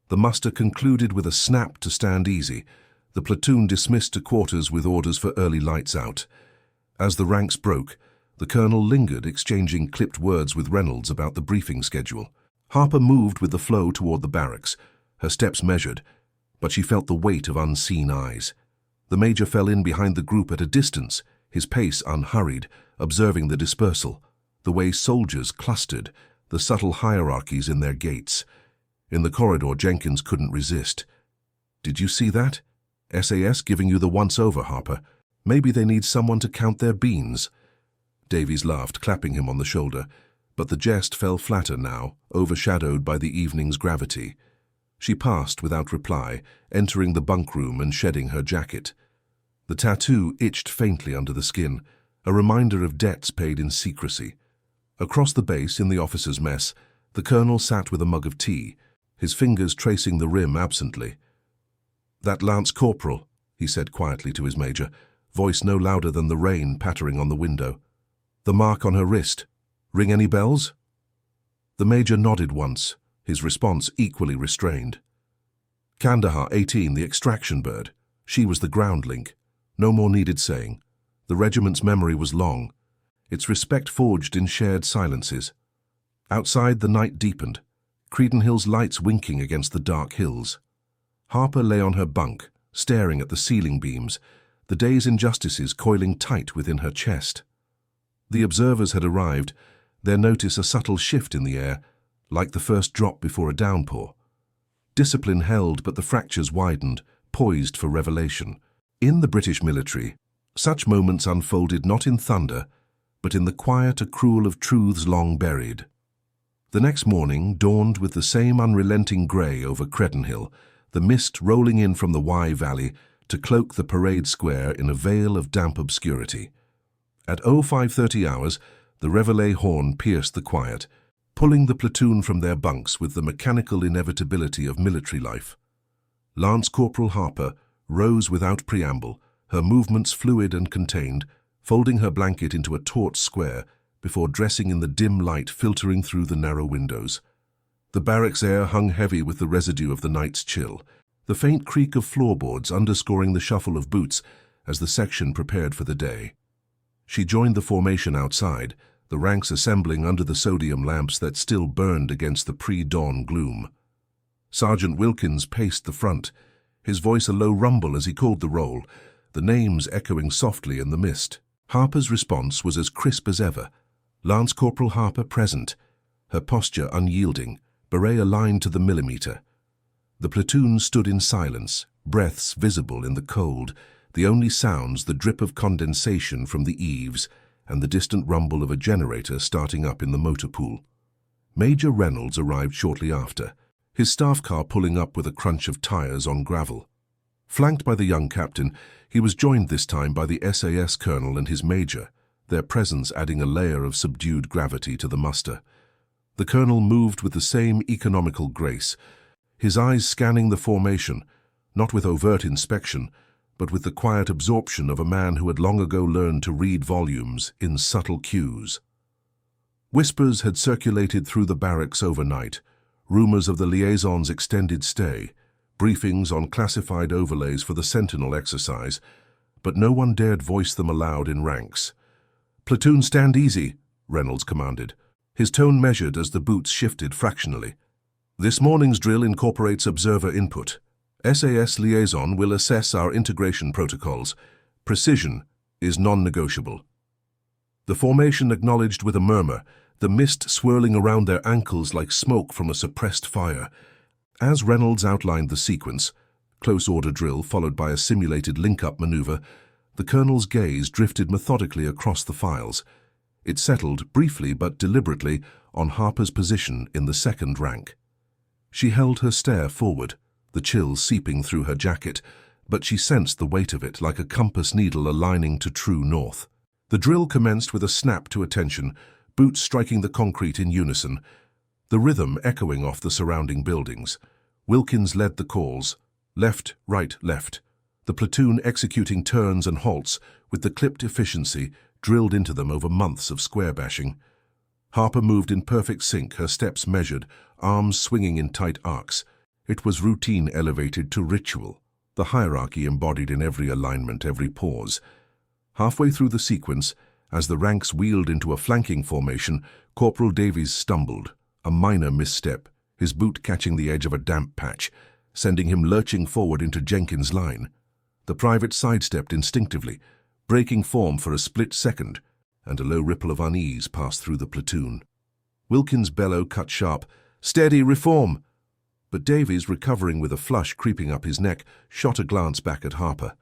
The muster concluded with a snap to stand easy, the platoon dismissed to quarters with orders for early lights out. As the ranks broke, the colonel lingered, exchanging clipped words with Reynolds about the briefing schedule. Harper moved with the flow toward the barracks, her steps measured, but she felt the weight of unseen eyes. The major fell in behind the group at a distance, his pace unhurried, observing the dispersal, the way soldiers clustered, the subtle hierarchies in their gaits. In the corridor, Jenkins couldn't resist. "Did you see that? SAS giving you the once-over, Harper. Maybe they need someone to count their beans." Davies laughed, clapping him on the shoulder, but the jest fell flatter now, overshadowed by the evening's gravity. She passed without reply, entering the bunk room and shedding her jacket. The tattoo itched faintly under the skin, a reminder of debts paid in secrecy. Across the base, in the officers' mess, the colonel sat with a mug of tea, his fingers tracing the rim absently. "That Lance Corporal," he said quietly to his major, voice no louder than the rain pattering on the window. "The mark on her wrist. Ring any bells?" The major nodded once, his response equally restrained. "Kandahar 18, the extraction bird. She was the ground link. No more needed saying. The regiment's memory was long, its respect forged in shared silences." Outside, the night deepened, Credenhill's lights winking against the dark hills. Harper lay on her bunk, staring at the ceiling beams, the day's injustices coiling tight within her chest. The observers had arrived, their notice a subtle shift in the air, like the first drop before a downpour. Discipline held, but the fractures widened, poised for revelation. In the British military, such moments unfolded not in thunder, but in the quiet accrual of truths long buried. The next morning dawned with the same unrelenting grey over Credenhill, the mist rolling in from the Wye Valley to cloak the parade square in a veil of damp obscurity. At 0530 hours, the reveille horn pierced the quiet, pulling the platoon from their bunks with the mechanical inevitability of military life. Lance Corporal Harper rose without preamble, her movements fluid and contained, folding her blanket into a taut square before dressing in the dim light filtering through the narrow windows. The barracks air hung heavy with the residue of the night's chill, the faint creak of floorboards underscoring the shuffle of boots as the section prepared for the day. She joined the formation outside, the ranks assembling under the sodium lamps that still burned against the pre-dawn gloom. Sergeant Wilkins paced the front, his voice a low rumble as he called the roll, the names echoing softly in the mist. Harper's response was as crisp as ever, Lance Corporal Harper present, her posture unyielding, beret aligned to the millimeter. The platoon stood in silence, breaths visible in the cold, the only sounds the drip of condensation from the eaves and the distant rumble of a generator starting up in the motor pool. Major Reynolds arrived shortly after, his staff car pulling up with a crunch of tires on gravel. Flanked by the young captain, he was joined this time by the SAS colonel and his major, their presence adding a layer of subdued gravity to the muster. The colonel moved with the same economical grace, his eyes scanning the formation, not with overt inspection, but with the quiet absorption of a man who had long ago learned to read volumes in subtle cues. Whispers had circulated through the barracks overnight, rumors of the liaison's extended stay, briefings on classified overlays for the Sentinel exercise, but no one dared voice them aloud in ranks. "Platoon, stand easy," Reynolds commanded, his tone measured as the boots shifted fractionally. "This morning's drill incorporates observer input. SAS liaison will assess our integration protocols. Precision is non-negotiable." The formation acknowledged with a murmur, the mist swirling around their ankles like smoke from a suppressed fire. As Reynolds outlined the sequence, close order drill followed by a simulated link-up maneuver, the colonel's gaze drifted methodically across the files. It settled, briefly but deliberately, on Harper's position in the second rank. She held her stare forward, the chill seeping through her jacket, but she sensed the weight of it like a compass needle aligning to true north. The drill commenced with a snap to attention, boots striking the concrete in unison, the rhythm echoing off the surrounding buildings. Wilkins led the calls, left, right, left, the platoon executing turns and halts with the clipped efficiency drilled into them over months of square bashing. Harper moved in perfect sync, her steps measured, arms swinging in tight arcs. It was routine elevated to ritual, the hierarchy embodied in every alignment, every pause. Halfway through the sequence, as the ranks wheeled into a flanking formation, Corporal Davies stumbled, a minor misstep, his boot catching the edge of a damp patch, sending him lurching forward into Jenkins' line. The private sidestepped instinctively, breaking form for a split second, and a low ripple of unease passed through the platoon. Wilkins' bellow cut sharp, "Steady, reform!" But Davies, recovering with a flush creeping up his neck, shot a glance back at Harper.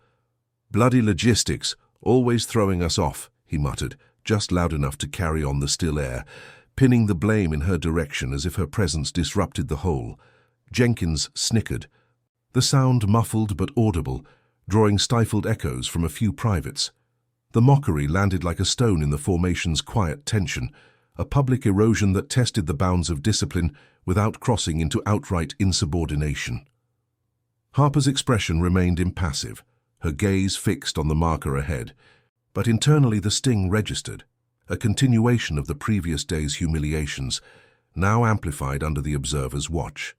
"Bloody logistics, always throwing us off," he muttered, just loud enough to carry on the still air, pinning the blame in her direction as if her presence disrupted the whole. Jenkins snickered, the sound muffled but audible, drawing stifled echoes from a few privates. The mockery landed like a stone in the formation's quiet tension, a public erosion that tested the bounds of discipline without crossing into outright insubordination. Harper's expression remained impassive, her gaze fixed on the marker ahead, but internally the sting registered, a continuation of the previous day's humiliations, now amplified under the observer's watch.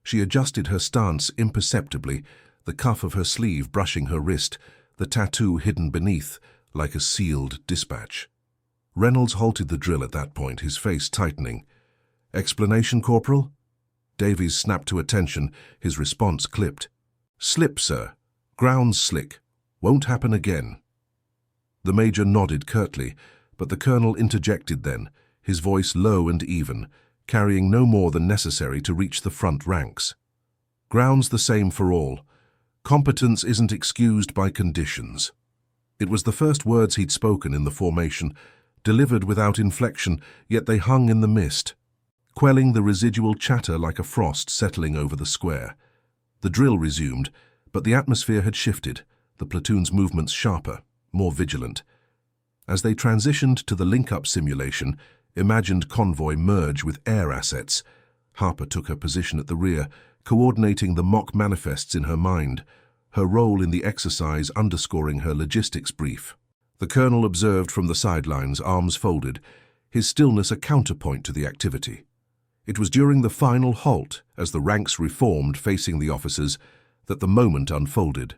She adjusted her stance imperceptibly, the cuff of her sleeve brushing her wrist, the tattoo hidden beneath, like a sealed dispatch. Reynolds halted the drill at that point, his face tightening. "Explanation, Corporal?" Davies snapped to attention, his response clipped. "Slip, sir. Ground's slick. Won't happen again." The Major nodded curtly, but the Colonel interjected then, his voice low and even, carrying no more than necessary to reach the front ranks. "Ground's the same for all. Competence isn't excused by conditions." It was the first words he'd spoken in the formation, delivered without inflection, yet they hung in the mist, quelling the residual chatter like a frost settling over the square. The drill resumed, but the atmosphere had shifted, the platoon's movements sharper, more vigilant. As they transitioned to the link-up simulation, imagined convoy merge with air assets, Harper took her position at the rear, coordinating the mock manifests in her mind, her role in the exercise underscoring her logistics brief. The Colonel observed from the sidelines, arms folded, his stillness a counterpoint to the activity. It was during the final halt, as the ranks reformed facing the officers, that the moment unfolded.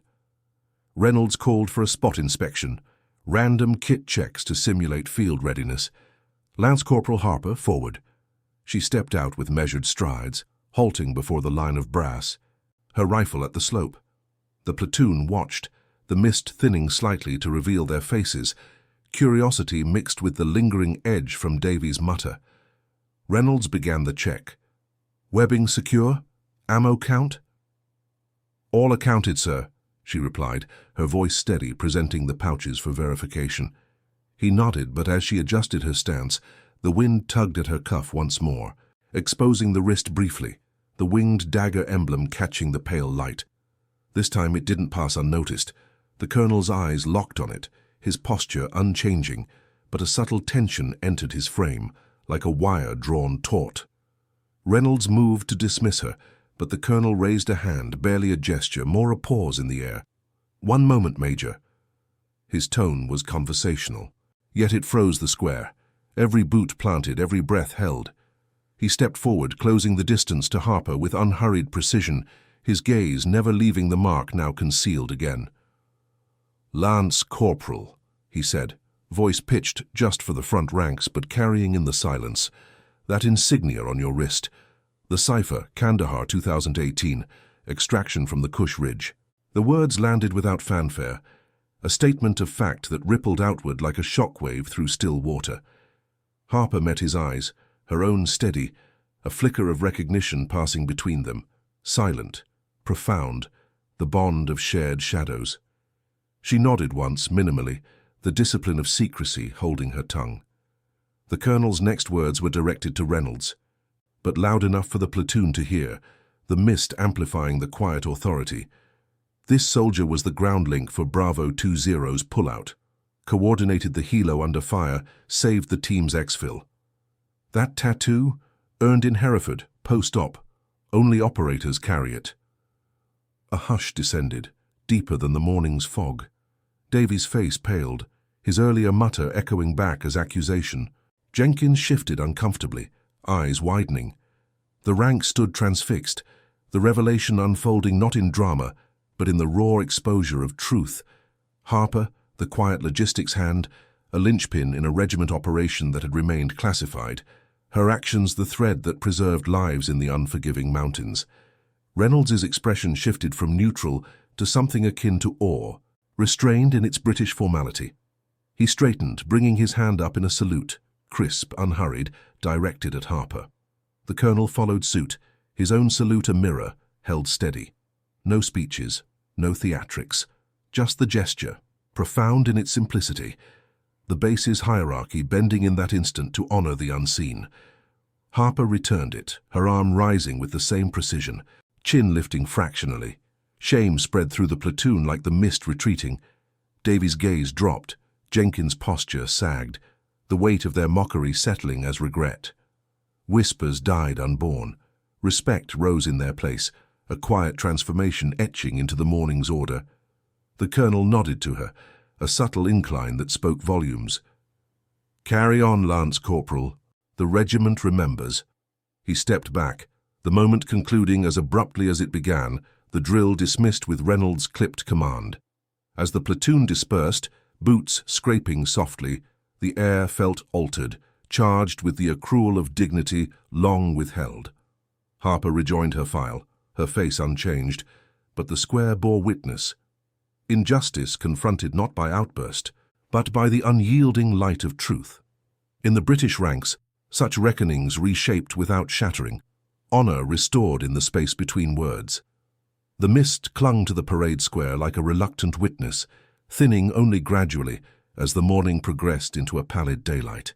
Reynolds called for a spot inspection, random kit checks to simulate field readiness. Lance Corporal Harper forward. She stepped out with measured strides, halting before the line of brass, her rifle at the slope. The platoon watched, the mist thinning slightly to reveal their faces, curiosity mixed with the lingering edge from Davy's mutter. Reynolds began the check. "Webbing secure? Ammo count?" "All accounted, sir," she replied, her voice steady, presenting the pouches for verification. He nodded, but as she adjusted her stance, the wind tugged at her cuff once more, exposing the wrist briefly, the winged dagger emblem catching the pale light. This time it didn't pass unnoticed. The colonel's eyes locked on it, his posture unchanging, but a subtle tension entered his frame, like a wire drawn taut. Reynolds moved to dismiss her, but the colonel raised a hand, barely a gesture, more a pause in the air. "One moment, Major." His tone was conversational, yet it froze the square. Every boot planted, every breath held. He stepped forward, closing the distance to Harper with unhurried precision, his gaze never leaving the mark now concealed again. "Lance Corporal," he said, voice pitched just for the front ranks but carrying in the silence. "That insignia on your wrist. The cipher, Kandahar 2018, extraction from the Kush Ridge." The words landed without fanfare, a statement of fact that rippled outward like a shockwave through still water. Harper met his eyes, her own steady, a flicker of recognition passing between them, silent, profound, the bond of shared shadows. She nodded once, minimally, the discipline of secrecy holding her tongue. The colonel's next words were directed to Reynolds, but loud enough for the platoon to hear, the mist amplifying the quiet authority. This soldier was the ground link for Bravo 20's pullout, coordinated the helo under fire, saved the team's exfil. That tattoo, earned in Hereford, post-op, only operators carry it. A hush descended, deeper than the morning's fog. Davy's face paled, his earlier mutter echoing back as accusation. Jenkins shifted uncomfortably, eyes widening. The ranks stood transfixed, the revelation unfolding not in drama, but in the raw exposure of truth. Harper, the quiet logistics hand, a linchpin in a regiment operation that had remained classified, her actions the thread that preserved lives in the unforgiving mountains. Reynolds's expression shifted from neutral to something akin to awe, restrained in its British formality. He straightened, bringing his hand up in a salute, crisp, unhurried, directed at Harper. The colonel followed suit, his own salute a mirror, held steady. No speeches, no theatrics, just the gesture, profound in its simplicity. The base's hierarchy bending in that instant to honor the unseen. Harper returned it, her arm rising with the same precision, chin lifting fractionally. Shame spread through the platoon like the mist retreating. Davy's gaze dropped, Jenkins' posture sagged, the weight of their mockery settling as regret. Whispers died unborn. Respect rose in their place, a quiet transformation etching into the morning's order. The colonel nodded to her, a subtle incline that spoke volumes. "Carry on, Lance Corporal. The regiment remembers." He stepped back, the moment concluding as abruptly as it began, the drill dismissed with Reynolds' clipped command. As the platoon dispersed, boots scraping softly, the air felt altered, charged with the accrual of dignity long withheld. Harper rejoined her file, her face unchanged, but the square bore witness. Injustice confronted not by outburst, but by the unyielding light of truth. In the British ranks, such reckonings reshaped without shattering, honor restored in the space between words. The mist clung to the parade square like a reluctant witness, thinning only gradually as the morning progressed into a pallid daylight.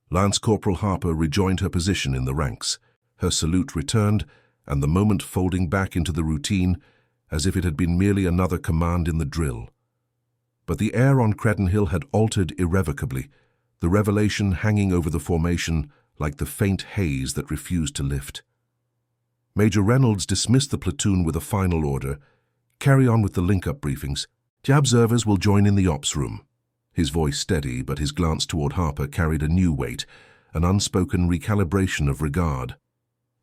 Lance Corporal Harper rejoined her position in the ranks, her salute returned, and the moment folding back into the routine as if it had been merely another command in the drill. But the air on Creddon Hill had altered irrevocably, the revelation hanging over the formation like the faint haze that refused to lift. Major Reynolds dismissed the platoon with a final order: "Carry on with the link-up briefings. The observers will join in the ops room." His voice steady, but his glance toward Harper carried a new weight, an unspoken recalibration of regard.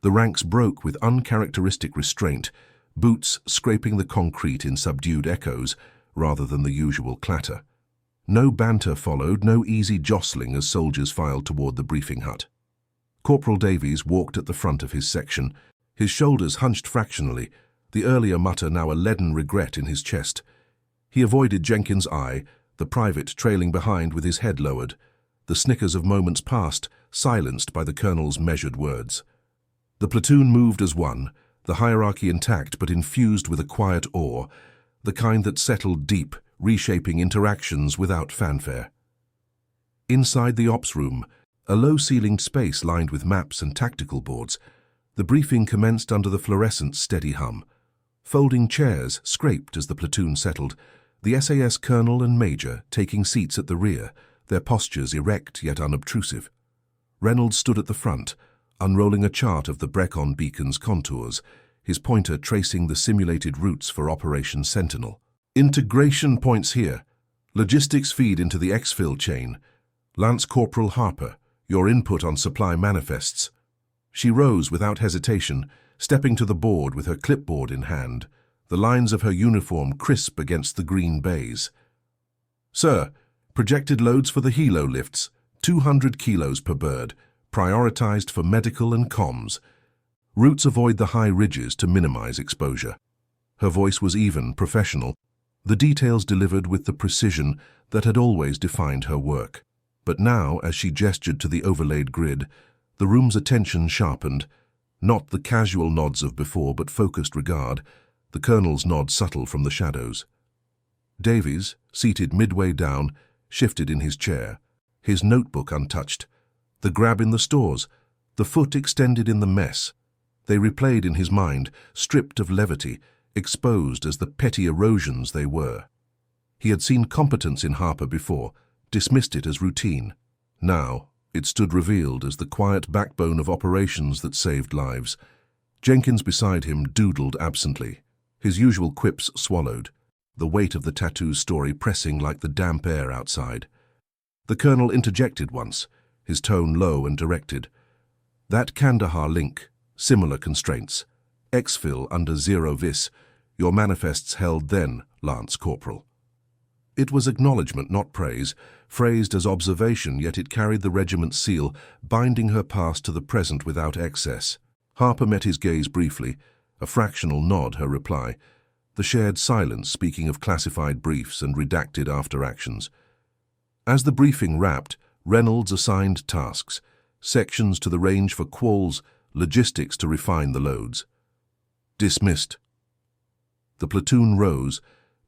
The ranks broke with uncharacteristic restraint, boots scraping the concrete in subdued echoes rather than the usual clatter. No banter followed, no easy jostling as soldiers filed toward the briefing hut. Corporal Davies walked at the front of his section, his shoulders hunched fractionally, the earlier mutter now a leaden regret in his chest. He avoided Jenkins' eye, the private trailing behind with his head lowered, the snickers of moments past silenced by the colonel's measured words. The platoon moved as one, the hierarchy intact but infused with a quiet awe, the kind that settled deep, reshaping interactions without fanfare. Inside the ops room, a low-ceilinged space lined with maps and tactical boards, the briefing commenced under the fluorescent steady hum. Folding chairs scraped as the platoon settled, the SAS colonel and major taking seats at the rear, their postures erect yet unobtrusive. Reynolds stood at the front, unrolling a chart of the Brecon beacon's contours, his pointer tracing the simulated routes for Operation Sentinel. Integration points here. Logistics feed into the exfil chain. Lance Corporal Harper, your input on supply manifests. She rose without hesitation, stepping to the board with her clipboard in hand, the lines of her uniform crisp against the green baize. Sir, projected loads for the helo lifts, 200 kilos per bird, prioritized for medical and comms. Routes avoid the high ridges to minimize exposure. Her voice was even, professional, the details delivered with the precision that had always defined her work. But now, as she gestured to the overlaid grid, the room's attention sharpened, not the casual nods of before but focused regard, the colonel's nod subtle from the shadows. Davies, seated midway down, shifted in his chair, his notebook untouched. The grab in the stores, the foot extended in the mess. They replayed in his mind, stripped of levity, exposed as the petty erosions they were. He had seen competence in Harper before, dismissed it as routine. Now, it stood revealed as the quiet backbone of operations that saved lives. Jenkins beside him doodled absently, his usual quips swallowed, the weight of the tattoo story pressing like the damp air outside. The colonel interjected once, his tone low and directed. That Kandahar link, similar constraints. Exfil under zero vis, your manifests held then, Lance Corporal. It was acknowledgement, not praise, phrased as observation, yet it carried the regiment's seal, binding her past to the present without excess. Harper met his gaze briefly, a fractional nod her reply, the shared silence speaking of classified briefs and redacted after-actions. As the briefing wrapped, Reynolds assigned tasks, sections to the range for quals, logistics to refine the loads. Dismissed. The platoon rose,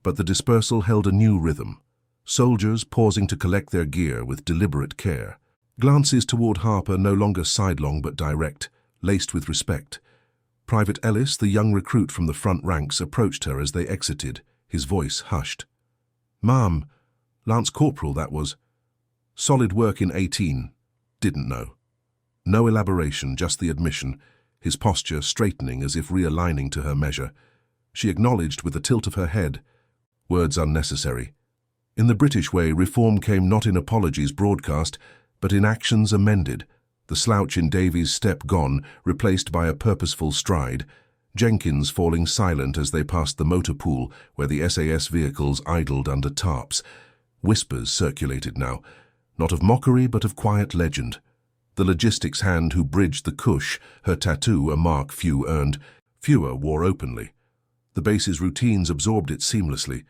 but the dispersal held a new rhythm, soldiers pausing to collect their gear with deliberate care. Glances toward Harper no longer sidelong but direct, laced with respect. Private Ellis, the young recruit from the front ranks, approached her as they exited, his voice hushed. "Ma'am, Lance Corporal, that was. Solid work in 18. Didn't know." No elaboration, just the admission, his posture straightening as if realigning to her measure. She acknowledged with a tilt of her head, words unnecessary. In the British way, reform came not in apologies broadcast, but in actions amended, the slouch in Davies' step gone, replaced by a purposeful stride, Jenkins falling silent as they passed the motor pool where the SAS vehicles idled under tarps. Whispers circulated now, not of mockery but of quiet legend. The logistics hand who bridged the cush, her tattoo a mark few earned, fewer wore openly. The base's routines absorbed it seamlessly.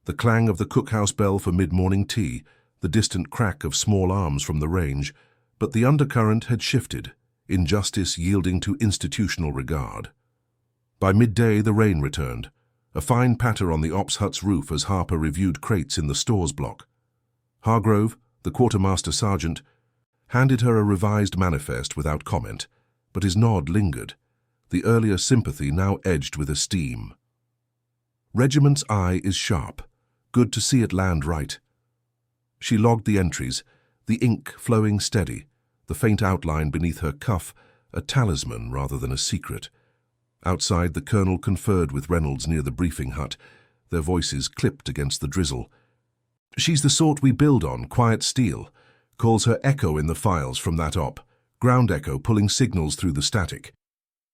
The clang of the cookhouse bell for mid-morning tea, the distant crack of small arms from the range, but the undercurrent had shifted, injustice yielding to institutional regard. By midday the rain returned, a fine patter on the ops hut's roof as Harper reviewed crates in the stores block. Hargrove, the quartermaster sergeant, handed her a revised manifest without comment, but his nod lingered, the earlier sympathy now edged with esteem. Regiment's eye is sharp. Good to see it land right. She logged the entries, the ink flowing steady, the faint outline beneath her cuff, a talisman rather than a secret. Outside, the colonel conferred with Reynolds near the briefing hut, their voices clipped against the drizzle. "She's the sort we build on, quiet steel. Calls her Echo in the files from that op. Ground echo pulling signals through the static."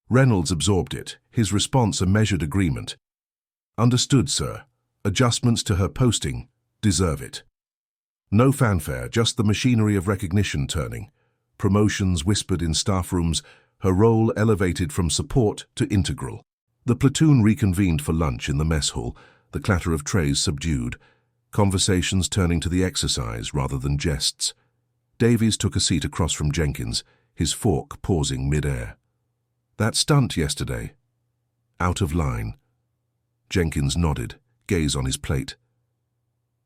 Reynolds absorbed it, his response a measured agreement. "Understood, sir. Adjustments to her posting. Deserve it." No fanfare, just the machinery of recognition turning. Promotions whispered in staff rooms, her role elevated from support to integral. The platoon reconvened for lunch in the mess hall, the clatter of trays subdued. conversations turning to the exercise rather than jests. Davies took a seat across from Jenkins, his fork pausing mid-air. "That stunt yesterday. Out of line." Jenkins nodded, gaze on his plate.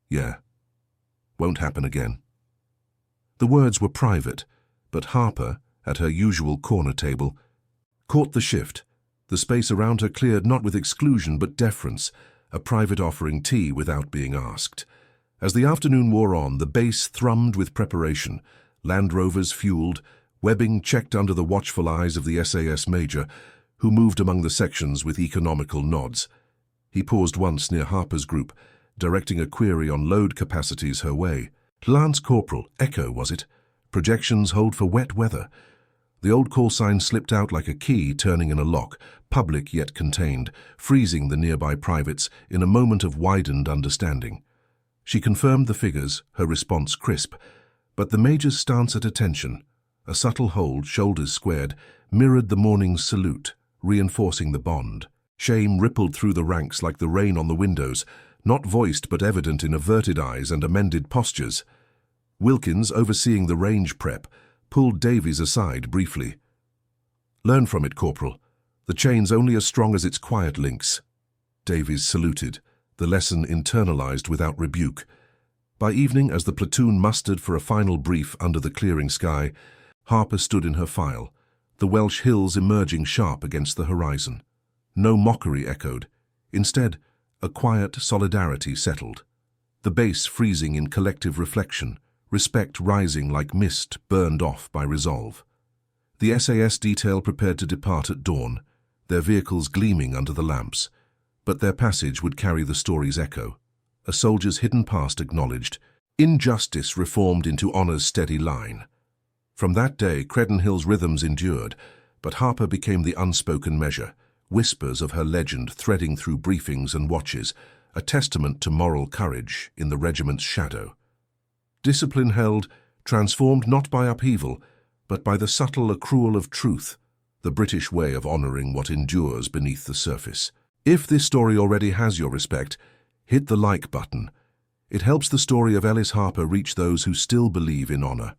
"Yeah. Won't happen again." The words were private, but Harper, at her usual corner table, caught the shift. The space around her cleared not with exclusion but deference, a private offering tea without being asked. As the afternoon wore on, the base thrummed with preparation. Land Rovers fueled, webbing checked under the watchful eyes of the SAS major, who moved among the sections with economical nods. He paused once near Harper's group, directing a query on load capacities her way. "Lance Corporal, Echo, was it? Projections hold for wet weather." The old call sign slipped out like a key turning in a lock, public yet contained, freezing the nearby privates in a moment of widened understanding. She confirmed the figures, her response crisp, but the major's stance at attention, a subtle hold, shoulders squared, mirrored the morning's salute, reinforcing the bond. Shame rippled through the ranks like the rain on the windows, not voiced but evident in averted eyes and amended postures. Wilkins, overseeing the range prep, pulled Davies aside briefly. "Learn from it, Corporal. The chain's only as strong as its quiet links." Davies saluted, the lesson internalized without rebuke. By evening, as the platoon mustered for a final brief under the clearing sky, Harper stood in her file, the Welsh hills emerging sharp against the horizon. No mockery echoed. Instead, a quiet solidarity settled. The base freezing in collective reflection, respect rising like mist burned off by resolve. The SAS detail prepared to depart at dawn, their vehicles gleaming under the lamps, but their passage would carry the story's echo. A soldier's hidden past acknowledged, injustice reformed into honor's steady line. From that day, Credenhill's rhythms endured, but Harper became the unspoken measure, whispers of her legend threading through briefings and watches, a testament to moral courage in the regiment's shadow. Discipline held, transformed not by upheaval, but by the subtle accrual of truth, the British way of honoring what endures beneath the surface. If this story already has your respect, hit the like button. It helps the story of Ellis Harper reach those who still believe in honor.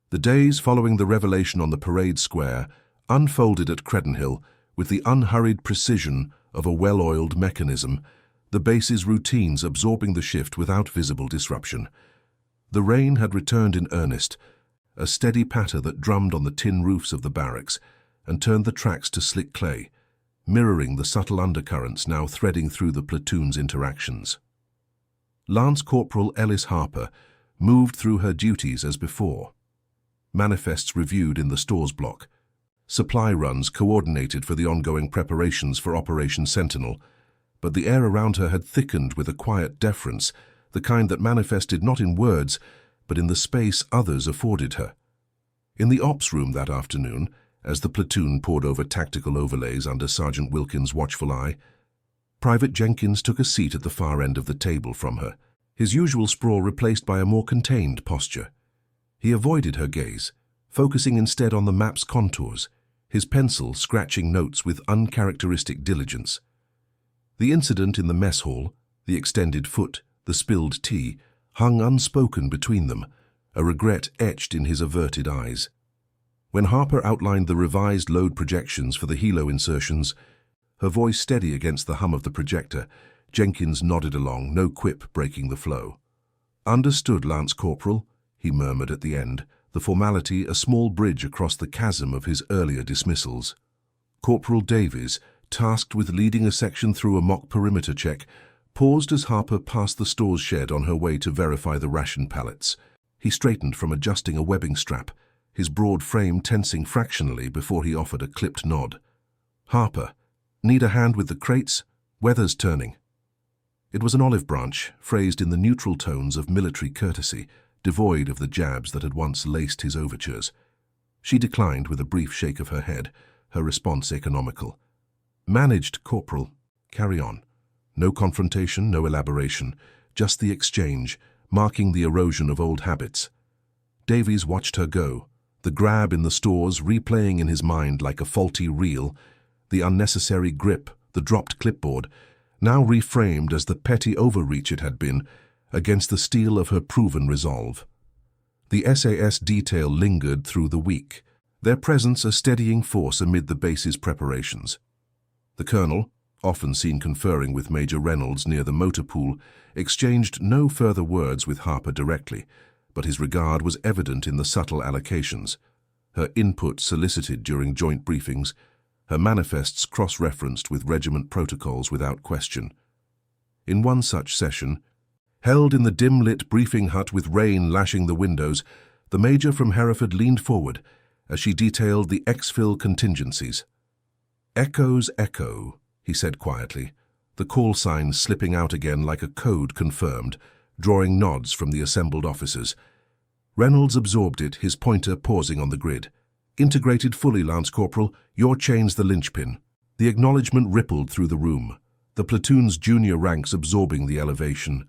The days following the revelation on the parade square unfolded at Credenhill with the unhurried precision of a well-oiled mechanism, the base's routines absorbing the shift without visible disruption. The rain had returned in earnest, a steady patter that drummed on the tin roofs of the barracks and turned the tracks to slick clay, mirroring the subtle undercurrents now threading through the platoon's interactions. Lance Corporal Ellis Harper moved through her duties as before. Manifests reviewed in the stores block, supply runs coordinated for the ongoing preparations for Operation Sentinel, but the air around her had thickened with a quiet deference, the kind that manifested not in words, but in the space others afforded her. In the ops room that afternoon, as the platoon pored over tactical overlays under Sergeant Wilkins' watchful eye, Private Jenkins took a seat at the far end of the table from her, his usual sprawl replaced by a more contained posture. He avoided her gaze, focusing instead on the map's contours, his pencil scratching notes with uncharacteristic diligence. The incident in the mess hall, the extended foot, the spilled tea, hung unspoken between them, a regret etched in his averted eyes. When Harper outlined the revised load projections for the helo insertions, her voice steady against the hum of the projector, Jenkins nodded along, no quip breaking the flow. "Understood, Lance Corporal," he murmured at the end, the formality a small bridge across the chasm of his earlier dismissals. Corporal Davies, tasked with leading a section through a mock perimeter check, paused as Harper passed the stores shed on her way to verify the ration pallets. He straightened from adjusting a webbing strap, his broad frame tensing fractionally before he offered a clipped nod. "Harper, need a hand with the crates? Weather's turning." It was an olive branch, phrased in the neutral tones of military courtesy, devoid of the jabs that had once laced his overtures. She declined with a brief shake of her head, her response economical. "Managed, Corporal. Carry on." No confrontation, no elaboration, just the exchange, marking the erosion of old habits. Davies watched her go, the grab in the stores replaying in his mind like a faulty reel, the unnecessary grip, the dropped clipboard, now reframed as the petty overreach it had been, against the steel of her proven resolve. The SAS detail lingered through the week, their presence a steadying force amid the base's preparations. The colonel, often seen conferring with Major Reynolds near the motor pool, exchanged no further words with Harper directly, but his regard was evident in the subtle allocations. Her input solicited during joint briefings, her manifests cross-referenced with regiment protocols without question. In one such session, held in the dim-lit briefing hut with rain lashing the windows, the major from Hereford leaned forward as she detailed the exfil contingencies. "Echoes echo," he said quietly, the call sign slipping out again like a code confirmed, drawing nods from the assembled officers. Reynolds absorbed it, his pointer pausing on the grid. "Integrated fully, Lance Corporal. Your chain's the linchpin." The acknowledgement rippled through the room, the platoon's junior ranks absorbing the elevation.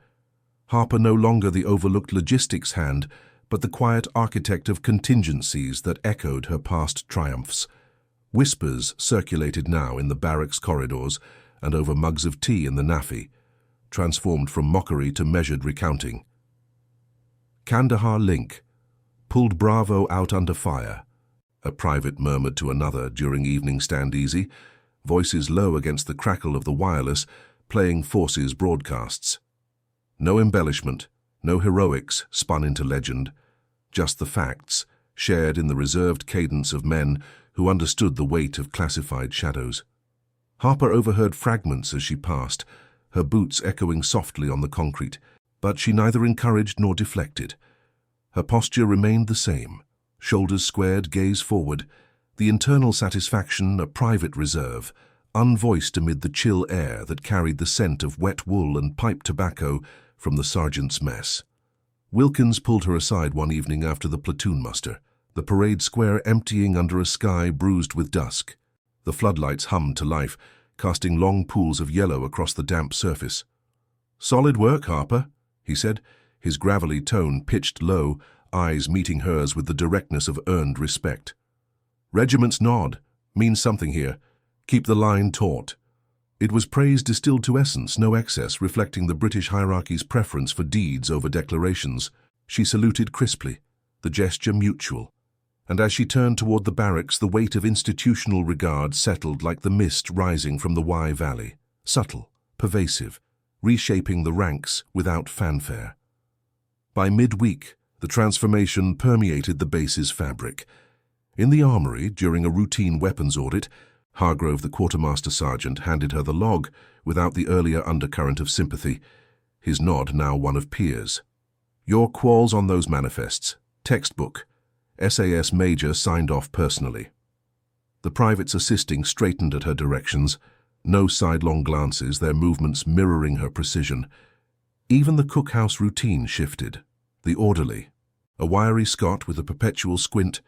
Harper no longer the overlooked logistics hand, but the quiet architect of contingencies that echoed her past triumphs. Whispers circulated now in the barracks corridors and over mugs of tea in the naffy, transformed from mockery to measured recounting. "Kandahar Link. Pulled Bravo out under fire," a private murmured to another during evening stand-easy, voices low against the crackle of the wireless, playing Forces broadcasts. No embellishment, no heroics spun into legend, just the facts, shared in the reserved cadence of men who understood the weight of classified shadows. Harper overheard fragments as she passed, her boots echoing softly on the concrete, but she neither encouraged nor deflected. Her posture remained the same, shoulders squared, gaze forward, the internal satisfaction a private reserve, unvoiced amid the chill air that carried the scent of wet wool and pipe tobacco from the sergeant's mess. Wilkins pulled her aside one evening after the platoon muster, the parade square emptying under a sky bruised with dusk. The floodlights hummed to life, casting long pools of yellow across the damp surface. "Solid work, Harper," he said, his gravelly tone pitched low, eyes meeting hers with the directness of earned respect. "Regiment's nod means something here. Keep the line taut." It was praise distilled to essence, no excess, reflecting the British hierarchy's preference for deeds over declarations. She saluted crisply, the gesture mutual, and as she turned toward the barracks, the weight of institutional regard settled like the mist rising from the Wye Valley, subtle, pervasive, reshaping the ranks without fanfare. By midweek, the transformation permeated the base's fabric. In the armory, during a routine weapons audit, Hargrove, the quartermaster sergeant, handed her the log without the earlier undercurrent of sympathy, his nod now one of peers. "Your quals on those manifests. Textbook." SAS Major signed off personally. The privates assisting straightened at her directions, no sidelong glances, their movements mirroring her precision. Even the cookhouse routine shifted. The orderly, a wiry Scot with a perpetual squint,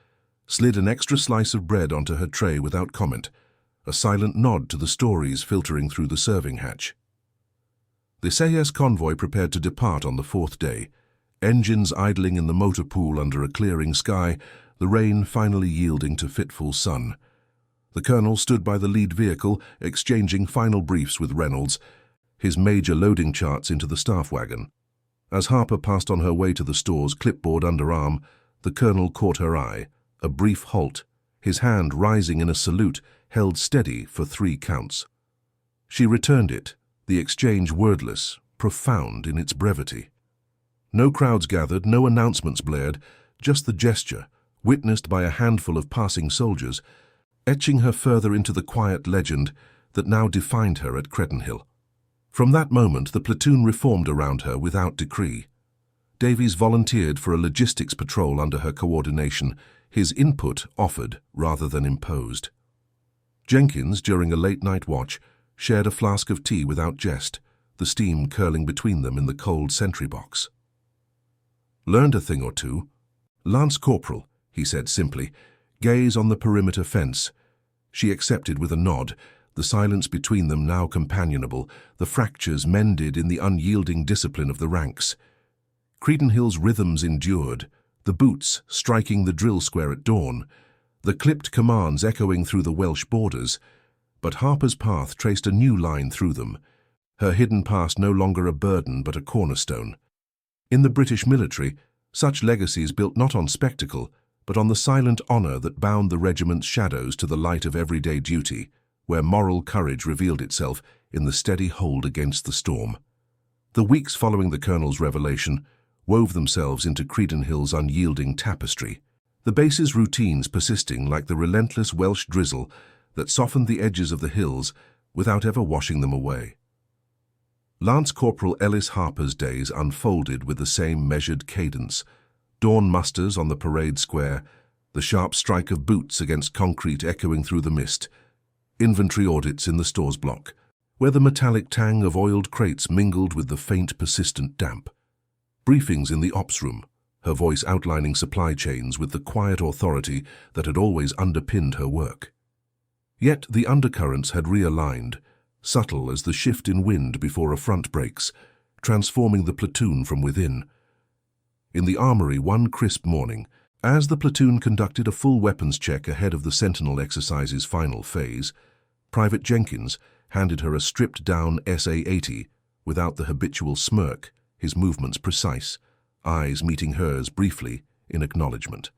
slid an extra slice of bread onto her tray without comment, a silent nod to the stories filtering through the serving hatch. The SAS convoy prepared to depart on the fourth day, engines idling in the motor pool under a clearing sky, the rain finally yielding to fitful sun. The colonel stood by the lead vehicle, exchanging final briefs with Reynolds, his major loading charts into the staff wagon. As Harper passed on her way to the stores, clipboard under arm, the colonel caught her eye, a brief halt, his hand rising in a salute, held steady for 3 counts. She returned it, the exchange wordless, profound in its brevity. No crowds gathered, no announcements blared, just the gesture, witnessed by a handful of passing soldiers, etching her further into the quiet legend that now defined her at Credenhill. From that moment, the platoon reformed around her without decree. Davies volunteered for a logistics patrol under her coordination, his input offered rather than imposed. Jenkins, during a late-night watch, shared a flask of tea without jest, the steam curling between them in the cold sentry box. "Learned a thing or two." "Lance Corporal," he said simply, gaze on the perimeter fence. She accepted with a nod, the silence between them now companionable, the fractures mended in the unyielding discipline of the ranks. Credenhill's rhythms endured, the boots striking the drill square at dawn, the clipped commands echoing through the Welsh borders, but Harper's path traced a new line through them, her hidden past no longer a burden but a cornerstone. In the British military, such legacies built not on spectacle, but on the silent honour that bound the regiment's shadows to the light of everyday duty, where moral courage revealed itself in the steady hold against the storm. The weeks following the colonel's revelation wove themselves into Credenhill's unyielding tapestry, the base's routines persisting like the relentless Welsh drizzle that softened the edges of the hills without ever washing them away. Lance Corporal Ellis Harper's days unfolded with the same measured cadence. Dawn musters on the parade square, the sharp strike of boots against concrete echoing through the mist, inventory audits in the stores block, where the metallic tang of oiled crates mingled with the faint, persistent damp. Briefings in the ops room, her voice outlining supply chains with the quiet authority that had always underpinned her work. Yet the undercurrents had realigned, subtle as the shift in wind before a front breaks, transforming the platoon from within. In the armory one crisp morning, as the platoon conducted a full weapons check ahead of the Sentinel exercise's final phase, Private Jenkins handed her a stripped-down SA-80 without the habitual smirk, his movements precise, eyes meeting hers briefly in acknowledgement.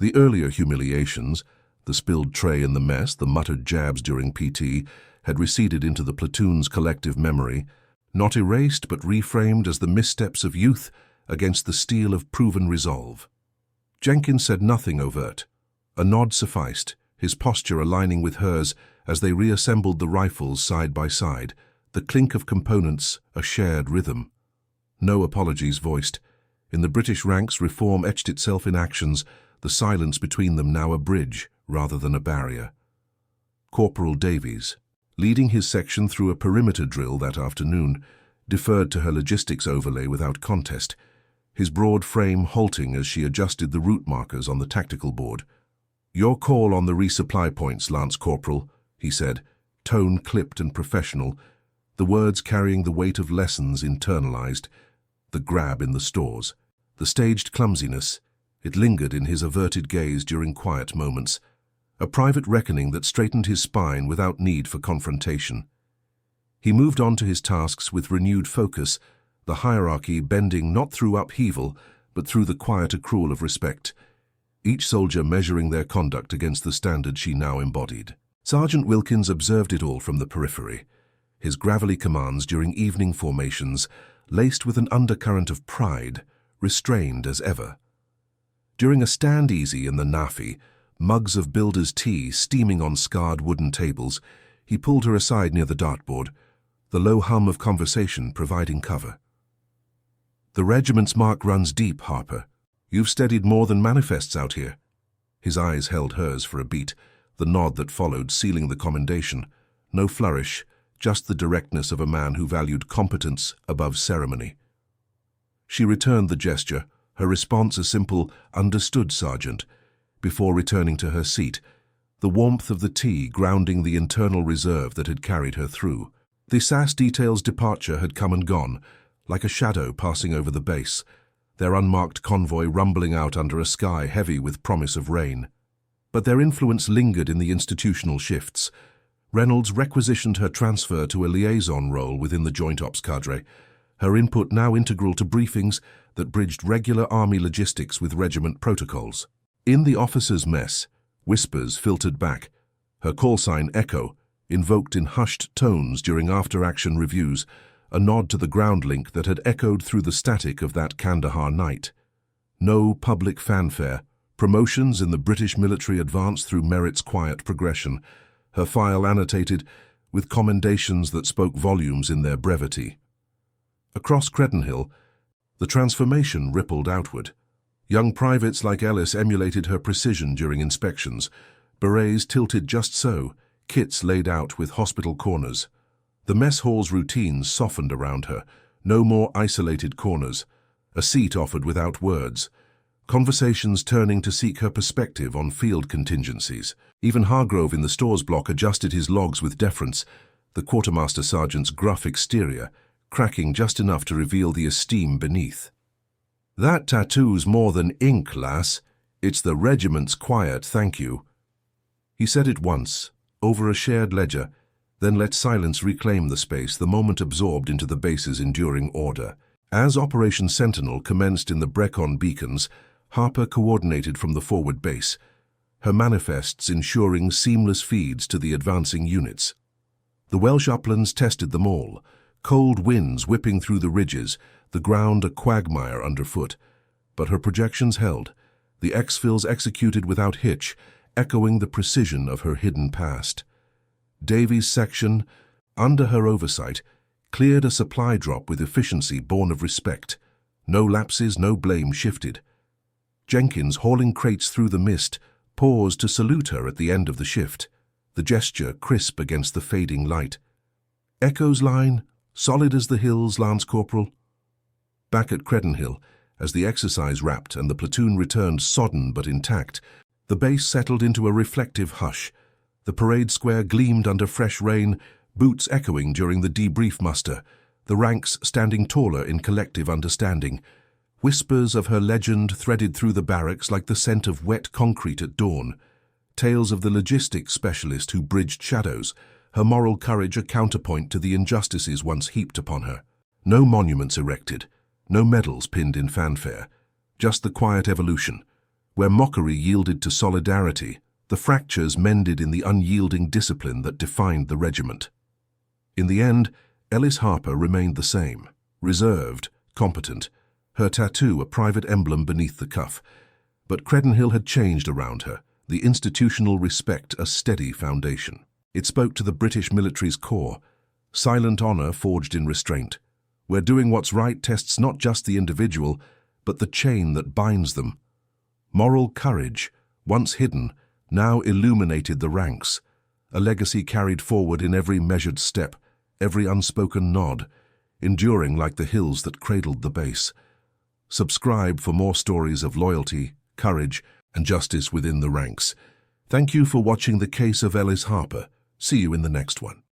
The earlier humiliations, the spilled tray in the mess, the muttered jabs during PT, had receded into the platoon's collective memory, not erased but reframed as the missteps of youth against the steel of proven resolve. Jenkins said nothing overt. A nod sufficed, his posture aligning with hers as they reassembled the rifles side by side, the clink of components a shared rhythm. No apologies voiced. In the British ranks, reform etched itself in actions, the silence between them now a bridge rather than a barrier. Corporal Davies, leading his section through a perimeter drill that afternoon, deferred to her logistics overlay without contest, his broad frame halting as she adjusted the route markers on the tactical board. "Your call on the resupply points, Lance Corporal," he said, tone clipped and professional, the words carrying the weight of lessons internalized. The grab in the stores, the staged clumsiness, it lingered in his averted gaze during quiet moments, a private reckoning that straightened his spine without need for confrontation. He moved on to his tasks with renewed focus, the hierarchy bending not through upheaval, but through the quiet accrual of respect, each soldier measuring their conduct against the standard she now embodied. Sergeant Wilkins observed it all from the periphery, his gravelly commands during evening formations laced with an undercurrent of pride, restrained as ever. During a stand-easy in the NAFI, mugs of builder's tea steaming on scarred wooden tables, he pulled her aside near the dartboard, the low hum of conversation providing cover. "The regiment's mark runs deep, Harper. You've steadied more than manifests out here." His eyes held hers for a beat, the nod that followed sealing the commendation. No flourish, just the directness of a man who valued competence above ceremony. She returned the gesture, her response a simple, "Understood, Sergeant," before returning to her seat, the warmth of the tea grounding the internal reserve that had carried her through. The SAS detail's departure had come and gone, like a shadow passing over the base, their unmarked convoy rumbling out under a sky heavy with promise of rain. But their influence lingered in the institutional shifts. Reynolds requisitioned her transfer to a liaison role within the Joint Ops cadre, her input now integral to briefings that bridged regular Army logistics with regiment protocols. In the officers' mess, whispers filtered back, her call sign Echo, invoked in hushed tones during after-action reviews, a nod to the ground link that had echoed through the static of that Kandahar night. No public fanfare, promotions in the British military advanced through merit's quiet progression, her file annotated with commendations that spoke volumes in their brevity. Across Credenhill, the transformation rippled outward. Young privates like Ellis emulated her precision during inspections, berets tilted just so, kits laid out with hospital corners. The mess hall's routines softened around her, no more isolated corners, a seat offered without words, conversations turning to seek her perspective on field contingencies. Even Hargrove in the stores block adjusted his logs with deference, the quartermaster sergeant's gruff exterior cracking just enough to reveal the esteem beneath. "That tattoo's more than ink, lass. It's the regiment's quiet thank you." He said it once, over a shared ledger, then let silence reclaim the space the moment absorbed into the base's enduring order. As Operation Sentinel commenced in the Brecon beacons, Harper coordinated from the forward base, her manifests ensuring seamless feeds to the advancing units. The Welsh uplands tested them all, cold winds whipping through the ridges, the ground a quagmire underfoot. But her projections held, the exfils executed without hitch, echoing the precision of her hidden past. Davies' section, under her oversight, cleared a supply drop with efficiency born of respect. No lapses, no blame shifted. Jenkins, hauling crates through the mist, paused to salute her at the end of the shift, the gesture crisp against the fading light. Echo's line, solid as the hills, Lance Corporal. Back at Credenhill, as the exercise wrapped and the platoon returned sodden but intact, the base settled into a reflective hush. The parade square gleamed under fresh rain, boots echoing during the debrief muster, the ranks standing taller in collective understanding. Whispers of her legend threaded through the barracks like the scent of wet concrete at dawn. Tales of the logistics specialist who bridged shadows, her moral courage a counterpoint to the injustices once heaped upon her. No monuments erected, no medals pinned in fanfare, just the quiet evolution, where mockery yielded to solidarity, the fractures mended in the unyielding discipline that defined the regiment. In the end, Ellis Harper remained the same, reserved, competent, her tattoo a private emblem beneath the cuff. But Credenhill had changed around her, the institutional respect a steady foundation. It spoke to the British military's core, silent honor forged in restraint, where doing what's right tests not just the individual, but the chain that binds them. Moral courage, once hidden, now illuminated the ranks, a legacy carried forward in every measured step, every unspoken nod, enduring like the hills that cradled the base. Subscribe for more stories of loyalty, courage, and justice within the ranks. Thank you for watching The Case of Ellis Harper. See you in the next one.